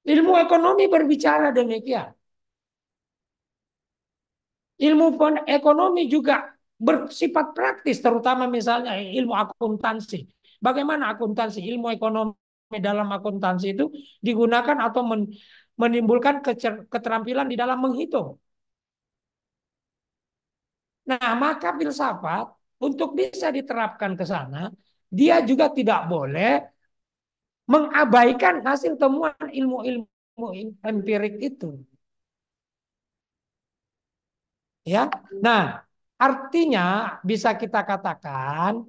Ilmu ekonomi berbicara demikian. Ilmu ekonomi juga bersifat praktis, terutama misalnya ilmu akuntansi. Bagaimana akuntansi, ilmu ekonomi dalam akuntansi itu digunakan atau menimbulkan keterampilan di dalam menghitung. Nah, maka filsafat untuk bisa diterapkan ke sana, dia juga tidak boleh mengabaikan hasil temuan ilmu-ilmu empirik itu. Ya. Nah, artinya bisa kita katakan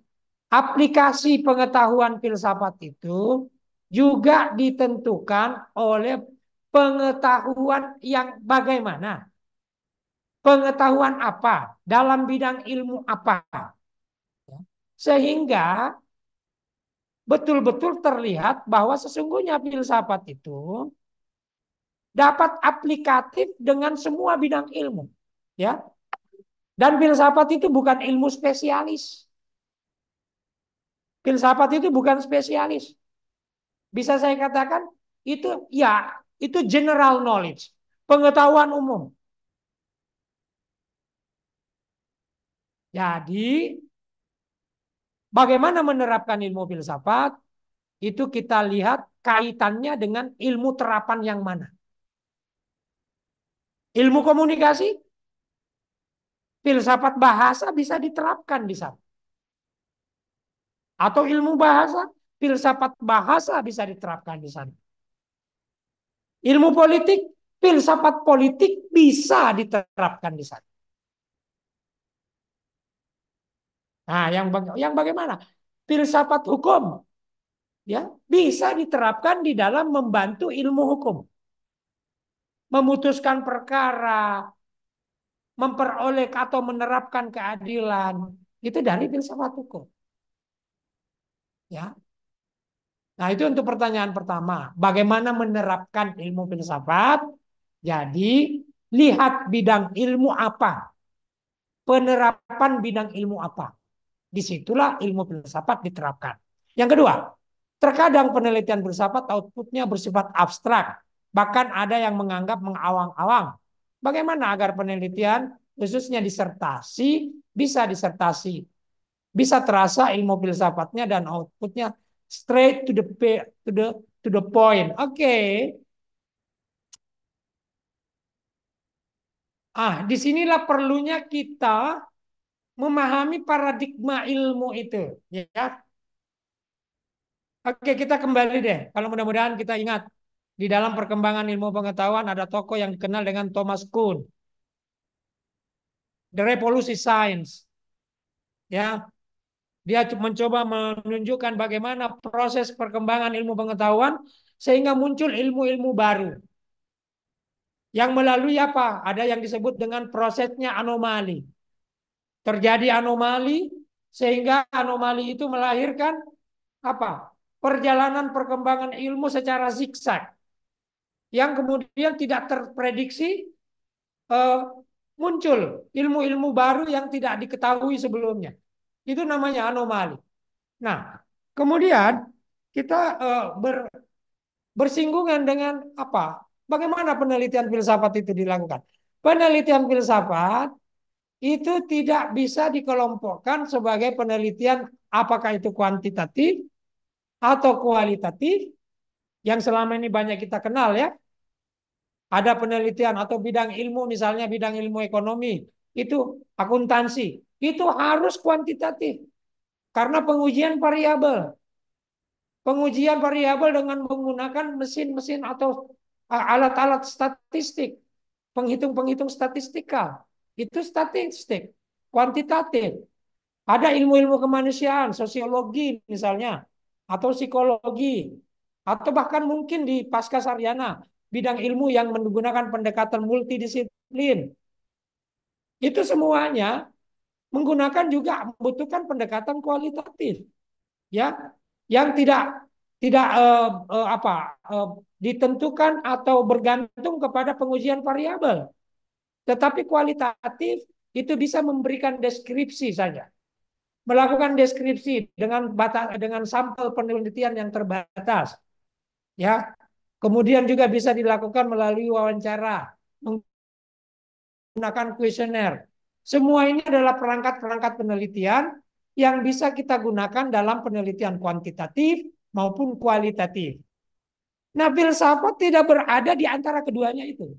aplikasi pengetahuan filsafat itu juga ditentukan oleh pengetahuan yang bagaimana. Pengetahuan apa dalam bidang ilmu apa. Sehingga betul-betul terlihat bahwa sesungguhnya filsafat itu dapat aplikatif dengan semua bidang ilmu. Ya. Dan filsafat itu bukan ilmu spesialis. Filsafat itu bukan spesialis. Bisa saya katakan itu ya, itu general knowledge, pengetahuan umum. Jadi bagaimana menerapkan ilmu filsafat itu kita lihat kaitannya dengan ilmu terapan yang mana. Ilmu komunikasi, filsafat bahasa bisa diterapkan di sana. Atau ilmu bahasa, filsafat bahasa bisa diterapkan di sana. Ilmu politik, filsafat politik bisa diterapkan di sana. Nah, yang bagaimana? Filsafat hukum ya bisa diterapkan di dalam membantu ilmu hukum. Memutuskan perkara, memperoleh atau menerapkan keadilan, itu dari filsafat hukum. Ya. Nah, itu untuk pertanyaan pertama. Bagaimana menerapkan ilmu filsafat? Jadi, lihat bidang ilmu apa. Penerapan bidang ilmu apa. Disitulah ilmu filsafat diterapkan. Yang kedua, terkadang penelitian filsafat outputnya bersifat abstrak. Bahkan ada yang menganggap mengawang-awang. Bagaimana agar penelitian, khususnya disertasi, bisa terasa ilmu filsafatnya dan outputnya straight to the point. Oke. Disinilah perlunya kita memahami paradigma ilmu itu, ya. Oke, kita kembali deh. Kalau mudah-mudahan kita ingat di dalam perkembangan ilmu pengetahuan ada tokoh yang dikenal dengan Thomas Kuhn, The Revolution Science. Ya, dia mencoba menunjukkan bagaimana proses perkembangan ilmu pengetahuan sehingga muncul ilmu-ilmu baru. Yang melalui apa? Ada yang disebut dengan prosesnya anomali. Terjadi anomali sehingga anomali itu melahirkan apa? Perjalanan perkembangan ilmu secara zigzag yang kemudian tidak terprediksi, muncul ilmu-ilmu baru yang tidak diketahui sebelumnya. Itu namanya anomali. Nah, kemudian kita bersinggungan dengan apa? Bagaimana penelitian filsafat itu dilakukan? Penelitian filsafat itu tidak bisa dikelompokkan sebagai penelitian apakah itu kuantitatif atau kualitatif yang selama ini banyak kita kenal ya. Ada penelitian atau bidang ilmu, misalnya bidang ilmu ekonomi, itu akuntansi, itu harus kuantitatif karena pengujian variabel. Pengujian variabel dengan menggunakan mesin-mesin atau alat-alat statistik, penghitung-penghitung statistikal. Itu statistik. kuantitatif. Ada ilmu-ilmu kemanusiaan, sosiologi misalnya, atau psikologi, atau bahkan mungkin di pasca sarjana, bidang ilmu yang menggunakan pendekatan multidisiplin. Itu semuanya menggunakan juga membutuhkan pendekatan kualitatif, ya, yang tidak ditentukan atau bergantung kepada pengujian variabel, tetapi kualitatif itu bisa memberikan deskripsi saja, melakukan deskripsi dengan sampel penelitian yang terbatas, ya. Kemudian juga bisa dilakukan melalui wawancara, menggunakan kuesioner. Semua ini adalah perangkat-perangkat penelitian yang bisa kita gunakan dalam penelitian kuantitatif maupun kualitatif. Nah, filsafat tidak berada di antara keduanya itu.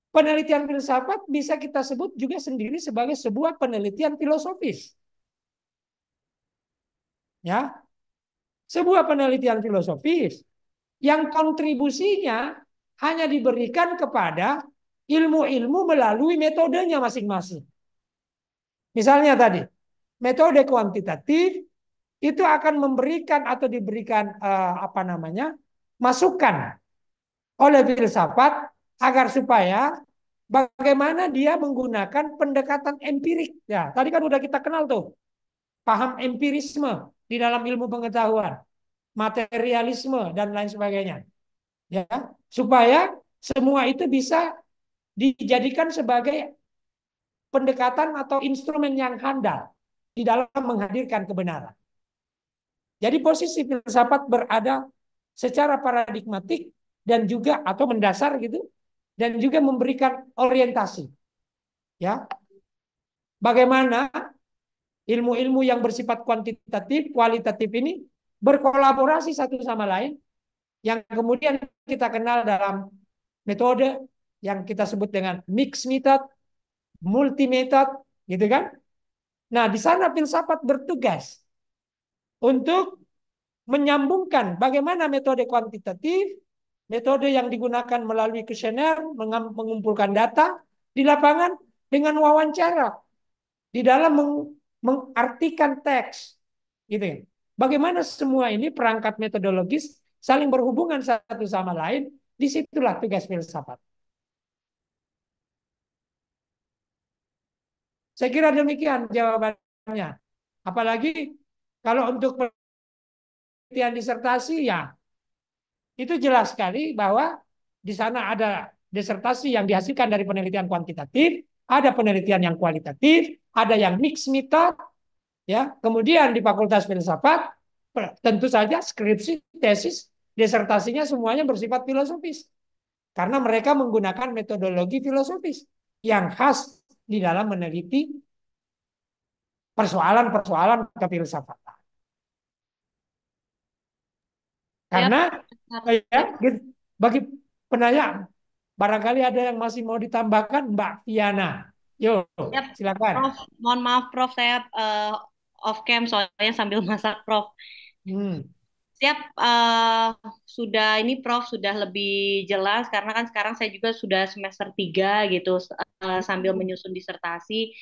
Penelitian filsafat bisa kita sebut juga sendiri sebagai sebuah penelitian filosofis. Ya, sebuah penelitian filosofis yang kontribusinya hanya diberikan kepada ilmu-ilmu melalui metodenya masing-masing. Misalnya tadi, metode kuantitatif itu akan memberikan atau diberikan masukan oleh filsafat agar supaya bagaimana dia menggunakan pendekatan empirik. Ya, tadi kan udah kita kenal tuh, paham empirisme di dalam ilmu pengetahuan, materialisme dan lain sebagainya. Ya, supaya semua itu bisa dijadikan sebagai pendekatan atau instrumen yang handal di dalam menghadirkan kebenaran. Jadi posisi filsafat berada secara paradigmatik dan juga atau mendasar gitu, dan juga memberikan orientasi. Ya, bagaimana ilmu-ilmu yang bersifat kuantitatif, kualitatif ini berkolaborasi satu sama lain, yang kemudian kita kenal dalam metode yang kita sebut dengan mixed method, multi method, gitu kan? Nah, di sana filsafat bertugas untuk menyambungkan bagaimana metode kuantitatif, metode yang digunakan melalui kuesioner, mengumpulkan data di lapangan dengan wawancara, di dalam mengartikan teks, gitu ya. Bagaimana semua ini perangkat metodologis saling berhubungan satu sama lain, disitulah tugas filsafat. Saya kira demikian jawabannya. Apalagi kalau untuk penelitian disertasi, ya itu jelas sekali bahwa di sana ada disertasi yang dihasilkan dari penelitian kuantitatif, ada penelitian yang kualitatif, ada yang mixed method, ya. Kemudian di Fakultas Filsafat tentu saja skripsi, tesis, disertasinya semuanya bersifat filosofis. Karena mereka menggunakan metodologi filosofis yang khas di dalam meneliti persoalan-persoalan kefilsafatan. Karena ya, bagi penanya, barangkali ada yang masih mau ditambahkan, Mbak Viana. Yo, silakan. Prof, mohon maaf Prof, saya off cam soalnya sambil masak Prof. Siap, sudah ini Prof sudah lebih jelas karena kan sekarang saya juga sudah semester 3 gitu, sambil menyusun disertasi.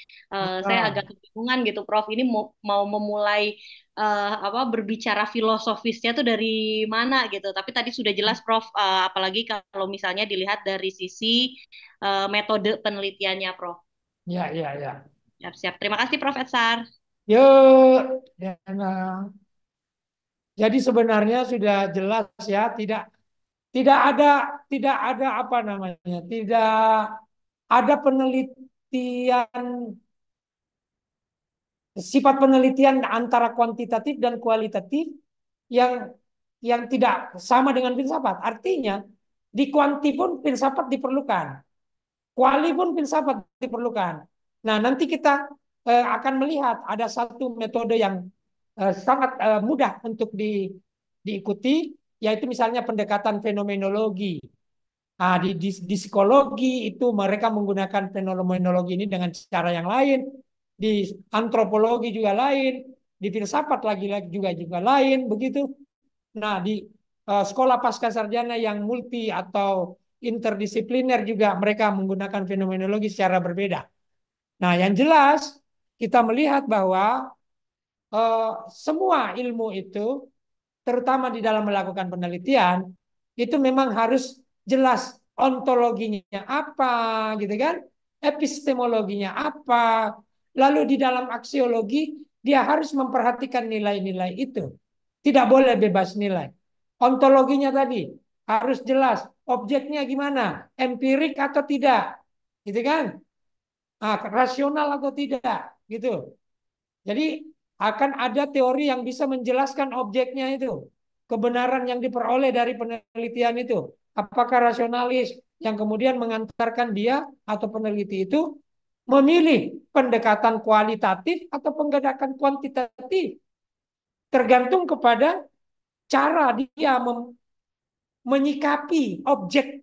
Saya agak kebingungan gitu Prof, ini mau memulai berbicara filosofisnya tuh dari mana gitu. Tapi tadi sudah jelas Prof, apalagi kalau misalnya dilihat dari sisi metode penelitiannya Prof. Ya. Siap. Terima kasih Prof Etsar. Yuk, jadi sebenarnya sudah jelas ya, tidak ada apa namanya, tidak ada penelitian, sifat penelitian antara kuantitatif dan kualitatif yang tidak sama dengan filsafat. Artinya di kuanti pun filsafat diperlukan, kuali pun filsafat diperlukan. Nah, nanti kita akan melihat ada satu metode yang sangat mudah untuk diikuti, yaitu misalnya pendekatan fenomenologi. Nah, di psikologi itu mereka menggunakan fenomenologi ini dengan cara yang lain, di antropologi juga lain, di filsafat lagi-lagi juga lain, begitu. Nah, di sekolah pasca sarjana yang multi atau interdisipliner juga mereka menggunakan fenomenologi secara berbeda. Nah, yang jelas kita melihat bahwa semua ilmu itu, terutama di dalam melakukan penelitian, itu memang harus jelas ontologinya apa, gitu kan? Epistemologinya apa. Lalu di dalam aksiologi dia harus memperhatikan nilai-nilai itu. Tidak boleh bebas nilai. Ontologinya tadi harus jelas. Objeknya gimana? Empirik atau tidak? Gitu kan? Rasional atau tidak? Gitu. Jadi akan ada teori yang bisa menjelaskan objeknya itu. Kebenaran yang diperoleh dari penelitian itu. Apakah rasionalis yang kemudian mengantarkan dia atau peneliti itu memilih pendekatan kualitatif atau pendekatan kuantitatif. Tergantung kepada cara dia menyikapi objeknya.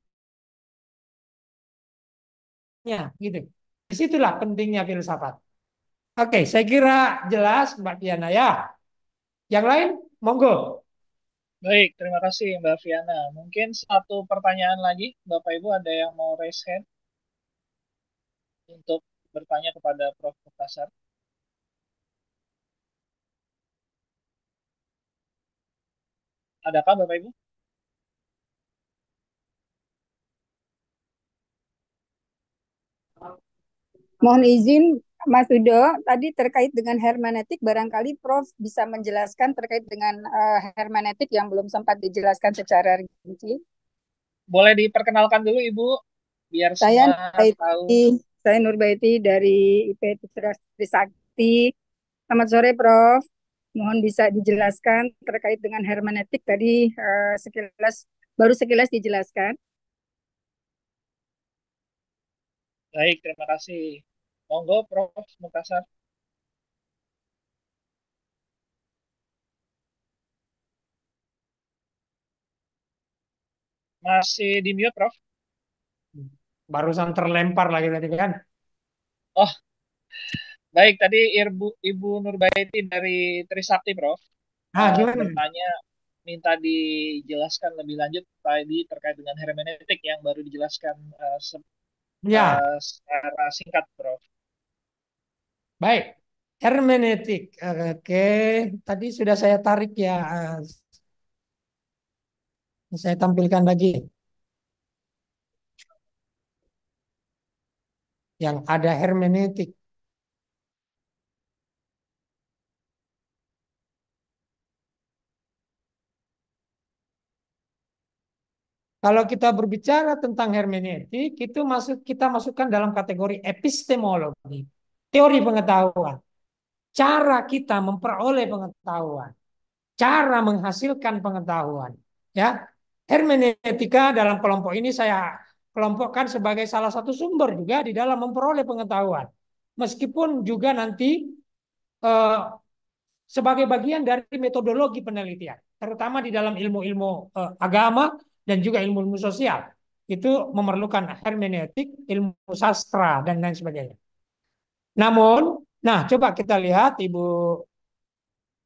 Gitu. Disitulah pentingnya filsafat. Oke, saya kira jelas Mbak Diana ya. Yang lain, monggo. Baik, terima kasih Mbak Viana. Mungkin satu pertanyaan lagi, Bapak Ibu ada yang mau raise hand untuk bertanya kepada Prof. Muktasar? Adakah Bapak Ibu? Mohon izin, Mas Udo, tadi terkait dengan hermeneutik, barangkali Prof bisa menjelaskan terkait dengan hermeneutik yang belum sempat dijelaskan secara rinci. Boleh diperkenalkan dulu Ibu, biar Saya semua tahu. Saya Nurbaiti dari IP Trisakti. Selamat sore, Prof. Mohon bisa dijelaskan terkait dengan hermeneutik tadi baru sekilas dijelaskan. Baik, terima kasih. Monggo, Prof. Muktasar. Masih di mute, Prof. Barusan terlempar lagi tadi kan. Oh, baik. Tadi Ibu Nurbaiti dari Trisakti, Prof. Gimana? Bertanya, minta dijelaskan lebih lanjut tadi terkait dengan hermeneutik yang baru dijelaskan secara singkat, Prof. Baik, hermeneutik. Oke, tadi sudah saya tarik ya. Saya tampilkan lagi. Yang ada hermeneutik. Kalau kita berbicara tentang hermeneutik, itu kita masukkan dalam kategori epistemologi, teori pengetahuan, cara kita memperoleh pengetahuan, cara menghasilkan pengetahuan. Ya, hermeneutika dalam kelompok ini saya kelompokkan sebagai salah satu sumber juga di dalam memperoleh pengetahuan, meskipun juga nanti sebagai bagian dari metodologi penelitian, terutama di dalam ilmu-ilmu agama dan juga ilmu-ilmu sosial. Itu memerlukan hermeneutik, ilmu sastra, dan lain sebagainya. Namun, coba kita lihat Ibu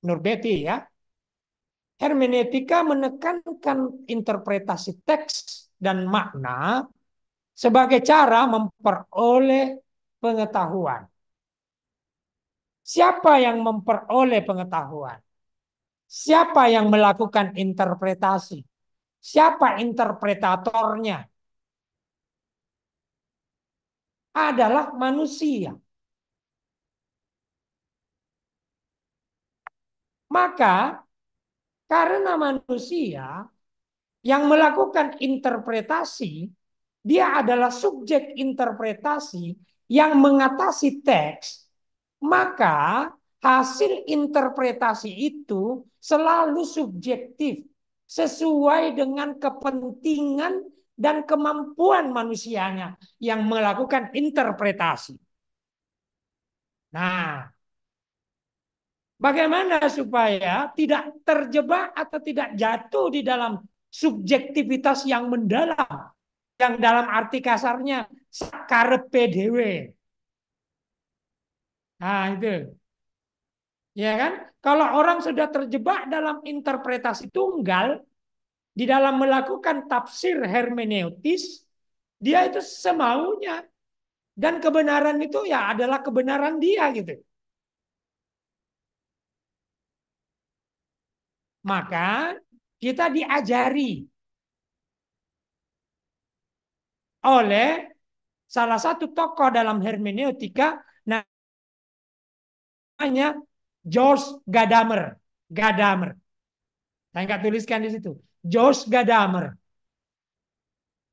Nurbeti ya. Hermeneutika menekankan interpretasi teks dan makna sebagai cara memperoleh pengetahuan. Siapa yang memperoleh pengetahuan? Siapa yang melakukan interpretasi? Siapa interpretatornya? Adalah manusia. Maka karena manusia yang melakukan interpretasi, dia adalah subjek interpretasi yang mengatasi teks, maka hasil interpretasi itu selalu subjektif, sesuai dengan kepentingan dan kemampuan manusianya yang melakukan interpretasi. Nah, bagaimana supaya tidak terjebak atau tidak jatuh di dalam subjektivitas yang mendalam, yang dalam arti kasarnya karepe dhewe. Nah, itu. Ya kan? Kalau orang sudah terjebak dalam interpretasi tunggal, di dalam melakukan tafsir hermeneutis, dia itu semaunya. Dan kebenaran itu ya adalah kebenaran dia gitu. Maka kita diajari oleh salah satu tokoh dalam hermeneutika namanya George Gadamer. Gadamer. Saya nggak tuliskan di situ. George Gadamer.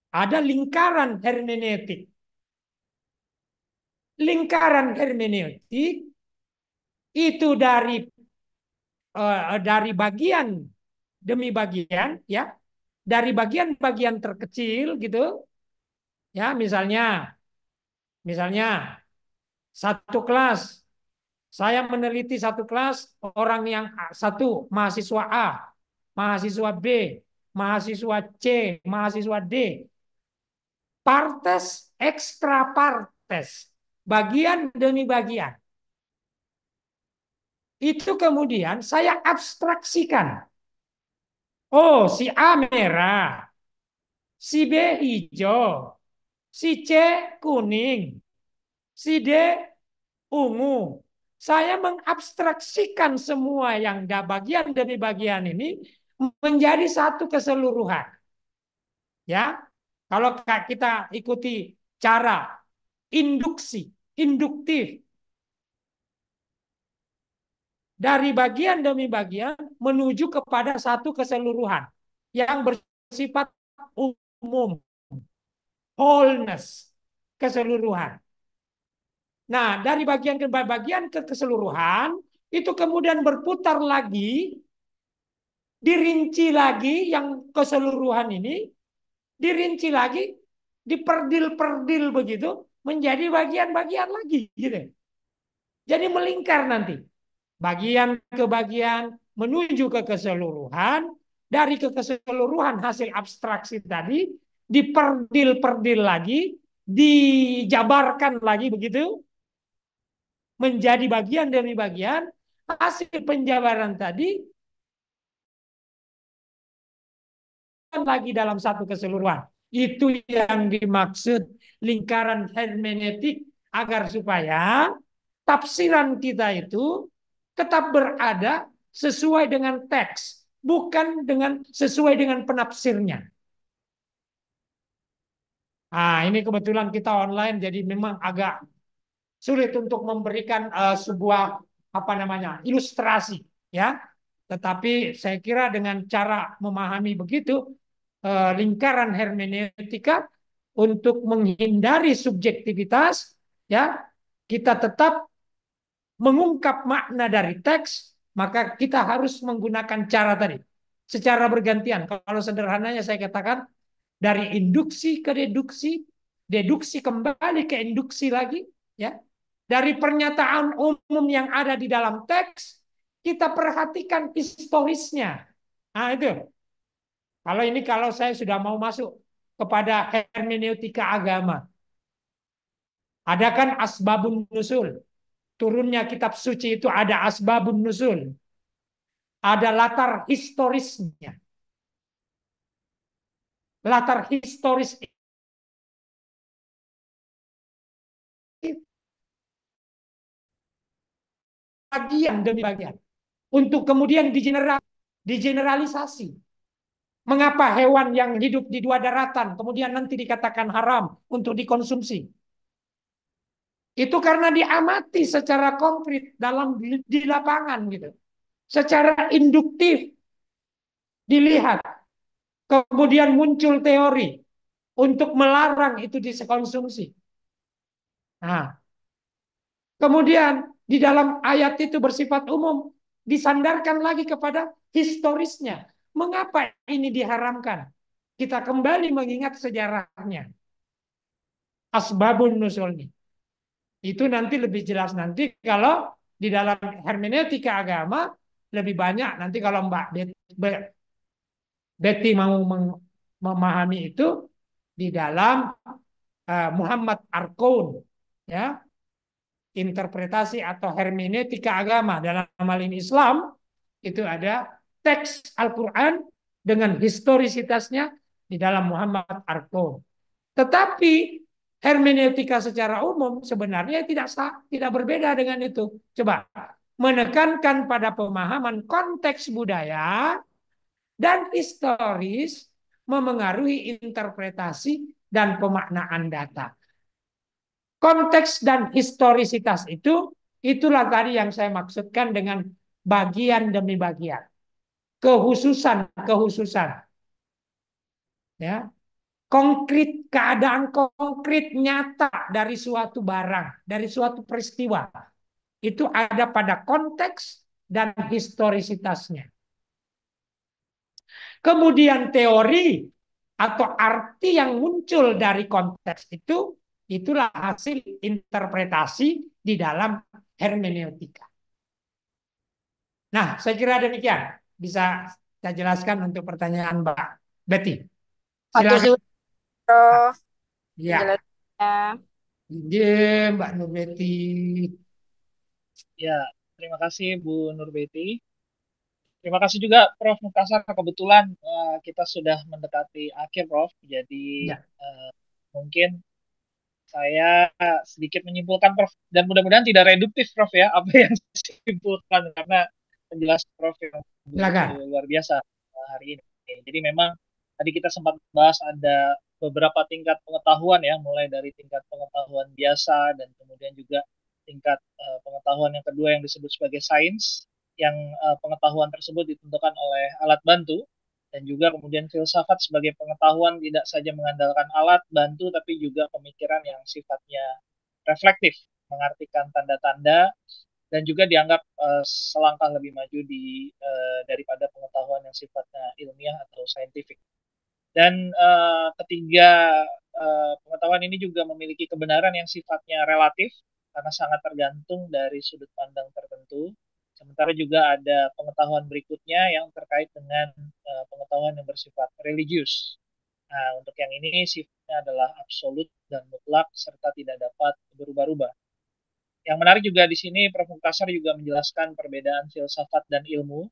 Ada lingkaran hermeneutik. Lingkaran hermeneutik itu dari bagian demi bagian, ya, dari bagian-bagian terkecil gitu, ya, misalnya satu kelas, saya meneliti satu kelas orang yang satu mahasiswa A, mahasiswa B, mahasiswa C, mahasiswa D, partes ekstra partes, bagian demi bagian. Itu kemudian saya abstraksikan. Oh, si A merah, si B hijau, si C kuning, si D ungu. Saya mengabstraksikan semua yang bagian demi bagian ini menjadi satu keseluruhan. Ya, kalau kita ikuti cara induksi, induktif, dari bagian demi bagian menuju kepada satu keseluruhan yang bersifat umum, wholeness, keseluruhan. Nah, dari bagian ke bagian ke keseluruhan itu kemudian berputar lagi, dirinci lagi yang keseluruhan ini, dirinci lagi, diperdil-perdil begitu menjadi bagian-bagian lagi gitu. Jadi melingkar nanti. Bagian ke bagian menuju ke keseluruhan, dari ke keseluruhan hasil abstraksi tadi diperdil-perdil lagi, dijabarkan lagi begitu menjadi bagian demi bagian, hasil penjabaran tadi lagi dalam satu keseluruhan. Itu yang dimaksud lingkaran hermeneutik, agar supaya tafsiran kita itu tetap berada sesuai dengan teks, bukan sesuai dengan penafsirnya. Nah, ini kebetulan kita online, jadi memang agak sulit untuk memberikan sebuah ilustrasi, ya. Tetapi saya kira dengan cara memahami begitu lingkaran hermeneutika untuk menghindari subjektivitas, ya, kita tetap mengungkap makna dari teks, maka kita harus menggunakan cara tadi secara bergantian. Kalau sederhananya saya katakan dari induksi ke deduksi, deduksi kembali ke induksi lagi, ya. Dari pernyataan umum yang ada di dalam teks, kita perhatikan historisnya. Nah, itu. Kalau saya sudah mau masuk kepada hermeneutika agama. Ada kan asbabun nusul. Turunnya kitab suci itu ada asbabun nusul. Ada latar historisnya. Latar historis bagian demi bagian. Untuk kemudian digeneralisasi. Mengapa hewan yang hidup di dua daratan kemudian nanti dikatakan haram untuk dikonsumsi? Itu karena diamati secara konkret di lapangan gitu. Secara induktif dilihat. Kemudian muncul teori untuk melarang itu dikonsumsi. Nah, kemudian di dalam ayat itu bersifat umum, disandarkan lagi kepada historisnya. Mengapa ini diharamkan? Kita kembali mengingat sejarahnya. Asbabun nusulnya. Itu nanti lebih jelas nanti kalau di dalam hermeneutika agama lebih banyak. Nanti kalau Mbak Betty mau memahami itu di dalam Muhammad Arkoun, ya, interpretasi atau hermeneutika agama dalam hal ini Islam, itu ada teks Al-Quran dengan historisitasnya di dalam Muhammad Arkoun. Tetapi hermeneutika secara umum sebenarnya tidak berbeda dengan itu. Coba menekankan pada pemahaman konteks budaya dan historis memengaruhi interpretasi dan pemaknaan data. Konteks dan historisitas itulah tadi yang saya maksudkan dengan bagian demi bagian. Kehususan. Ya. Konkret, keadaan konkret nyata dari suatu barang, dari suatu peristiwa. Itu ada pada konteks dan historisitasnya. Kemudian teori atau arti yang muncul dari konteks itulah hasil interpretasi di dalam hermeneutika. Nah, saya kira demikian. Bisa saya jelaskan untuk pertanyaan Mbak Betty. Silakan. Prof. Ya. Penjelasannya. Iya, Mbak Nur Betty. Ya, terima kasih Bu Nur Betty. Terima kasih juga Prof. Mukasar. Kebetulan kita sudah mendekati akhir, Prof. Jadi Ya. mungkin saya sedikit menyimpulkan, Prof. Dan mudah-mudahan tidak reduktif, Prof, ya, apa yang disimpulkan, karena penjelasan Prof yang begitu luar biasa hari ini. Jadi memang tadi kita sempat bahas ada beberapa tingkat pengetahuan ya, mulai dari tingkat pengetahuan biasa dan kemudian juga tingkat pengetahuan yang kedua yang disebut sebagai sains, yang pengetahuan tersebut ditentukan oleh alat bantu, dan juga kemudian filsafat sebagai pengetahuan tidak saja mengandalkan alat bantu tapi juga pemikiran yang sifatnya reflektif, mengartikan tanda-tanda dan juga dianggap selangkah lebih maju daripada pengetahuan yang sifatnya ilmiah atau saintifik. Dan ketiga pengetahuan ini juga memiliki kebenaran yang sifatnya relatif karena sangat tergantung dari sudut pandang tertentu. Sementara juga ada pengetahuan berikutnya yang terkait dengan pengetahuan yang bersifat religius. Nah, untuk yang ini sifatnya adalah absolut dan mutlak serta tidak dapat berubah-ubah. Yang menarik juga di sini Prof. Mukasar juga menjelaskan perbedaan filsafat dan ilmu,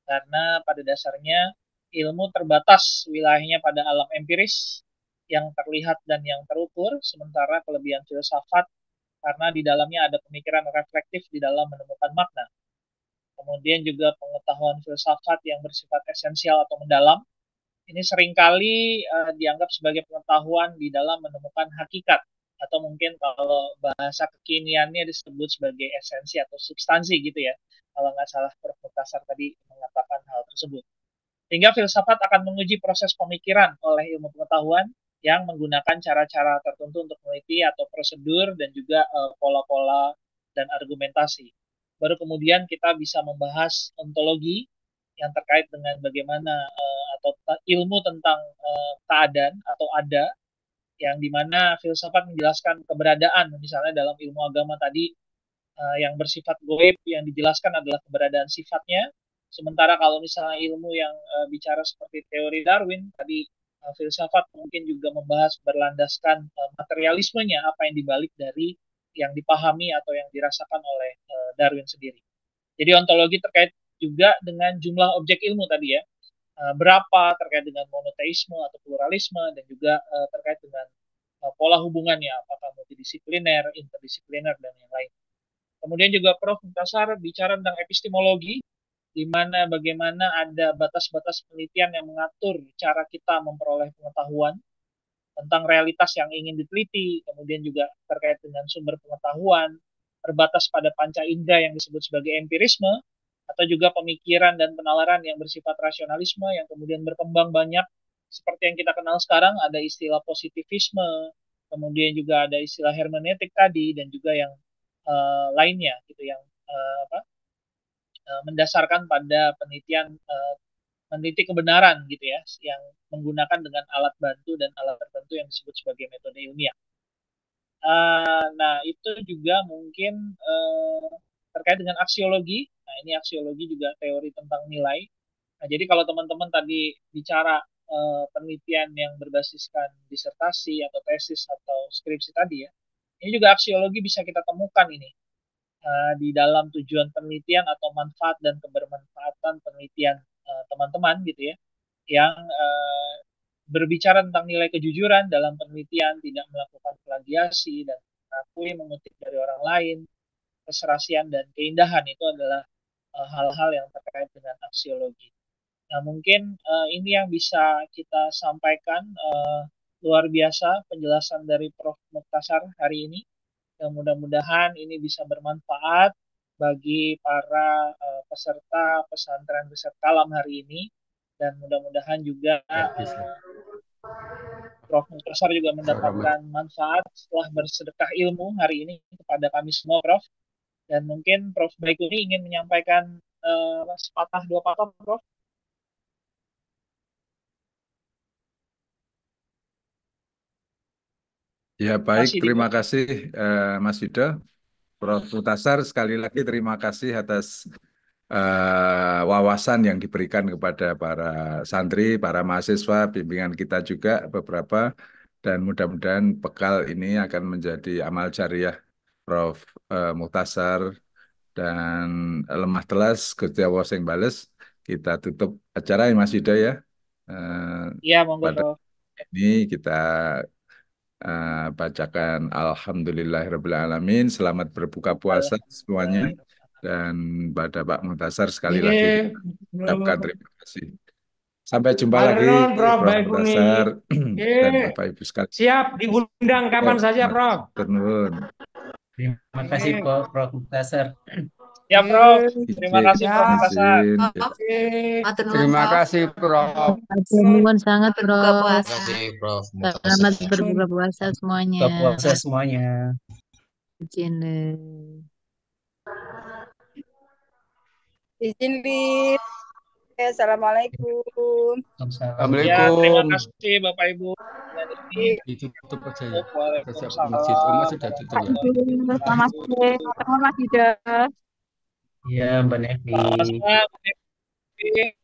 karena pada dasarnya ilmu terbatas wilayahnya pada alam empiris yang terlihat dan yang terukur, sementara kelebihan filsafat karena di dalamnya ada pemikiran reflektif di dalam menemukan makna. Kemudian juga pengetahuan filsafat yang bersifat esensial atau mendalam, ini seringkali dianggap sebagai pengetahuan di dalam menemukan hakikat, atau mungkin kalau bahasa kekiniannya disebut sebagai esensi atau substansi gitu ya, kalau nggak salah Prof. Mukasar tadi mengatakan hal tersebut. Sehingga filsafat akan menguji proses pemikiran oleh ilmu pengetahuan yang menggunakan cara-cara tertentu untuk meneliti atau prosedur dan juga pola-pola dan argumentasi. Baru kemudian kita bisa membahas ontologi yang terkait dengan bagaimana atau ilmu tentang keadaan atau ada, yang dimana filsafat menjelaskan keberadaan, misalnya dalam ilmu agama tadi yang bersifat goib yang dijelaskan adalah keberadaan sifatnya. Sementara kalau misalnya ilmu yang bicara seperti teori Darwin tadi, filsafat mungkin juga membahas berlandaskan materialismenya, apa yang dibalik dari yang dipahami atau yang dirasakan oleh Darwin sendiri. Jadi ontologi terkait juga dengan jumlah objek ilmu tadi ya, berapa terkait dengan monoteisme atau pluralisme, dan juga terkait dengan pola hubungannya, apakah multidisipliner, interdisipliner, dan yang lain. Kemudian juga Prof. Mukasar bicara tentang epistemologi, di mana bagaimana ada batas-batas penelitian yang mengatur cara kita memperoleh pengetahuan tentang realitas yang ingin diteliti, kemudian juga terkait dengan sumber pengetahuan, terbatas pada panca indera yang disebut sebagai empirisme, atau juga pemikiran dan penalaran yang bersifat rasionalisme yang kemudian berkembang banyak, seperti yang kita kenal sekarang ada istilah positivisme, kemudian juga ada istilah hermeneutik tadi, dan juga yang lainnya gitu, yang mendasarkan pada penelitian meneliti kebenaran gitu ya, yang menggunakan dengan alat bantu dan alat tertentu yang disebut sebagai metode ilmiah. Nah, itu juga mungkin terkait dengan aksiologi. Nah, ini aksiologi juga teori tentang nilai. Nah, jadi kalau teman-teman tadi bicara penelitian yang berbasiskan disertasi atau tesis atau skripsi tadi ya, ini juga aksiologi bisa kita temukan ini di dalam tujuan penelitian atau manfaat dan kebermanfaatan penelitian teman-teman gitu ya, yang berbicara tentang nilai kejujuran dalam penelitian, tidak melakukan plagiasi dan mengakui mengutip dari orang lain, keserasian dan keindahan itu adalah hal-hal yang terkait dengan aksiologi. Nah, mungkin ini yang bisa kita sampaikan. Luar biasa penjelasan dari Prof. Muktasar hari ini. Yang mudah-mudahan ini bisa bermanfaat bagi para peserta pesantren riset kalam hari ini. Dan mudah-mudahan juga Prof. Muktasar juga mendapatkan manfaat setelah bersedekah ilmu hari ini kepada kami semua, Prof. Dan mungkin Prof. Baikuni ingin menyampaikan sepatah dua patah, Prof. Ya baik, Masih di terima kasih Mas Yuda. Prof. Muktasar, sekali lagi terima kasih atas wawasan yang diberikan kepada para santri, para mahasiswa, bimbingan kita juga beberapa, dan mudah-mudahan bekal ini akan menjadi amal jariah Prof. Muktasar, dan lemah telas Gusti Allah sing bales. Kita tutup acara ya Mas Yuda ya. Iya, monggo Pada Prof. ini kita bacakan Alhamdulillahirrahmanirrahim. Selamat berbuka puasa semuanya. Dan pada Pak Muktasar sekali lagi ucapkan terima kasih. Sampai jumpa lagi Prof. Prof. Baikuni. Muktasar dan Bapak Ibu sekalian. Siap diundang kapan saja, Prof. Turun. Terima kasih Prof. Muktasar. Ya, Prof. Terima kasih Prof. Muktasar. Terima kasih, Prof. Nuwun sangat, Berbuka Prof. puasa. Selamat berbuka puasa semuanya. Buka puasa semuanya. Izin. Izin, Lip. Assalamualaikum. Ya, terima Assalamualaikum. kasih Bapak Ibu. Dan ini Ditutup aja ya. Kita siap Waalaikumsalam. masjid. Oh, sudah tutup ya. Selamat sore. Ketemu Mas Yuda. Iya, Mbak Nevi. Sama-sama, Mbak Nevi.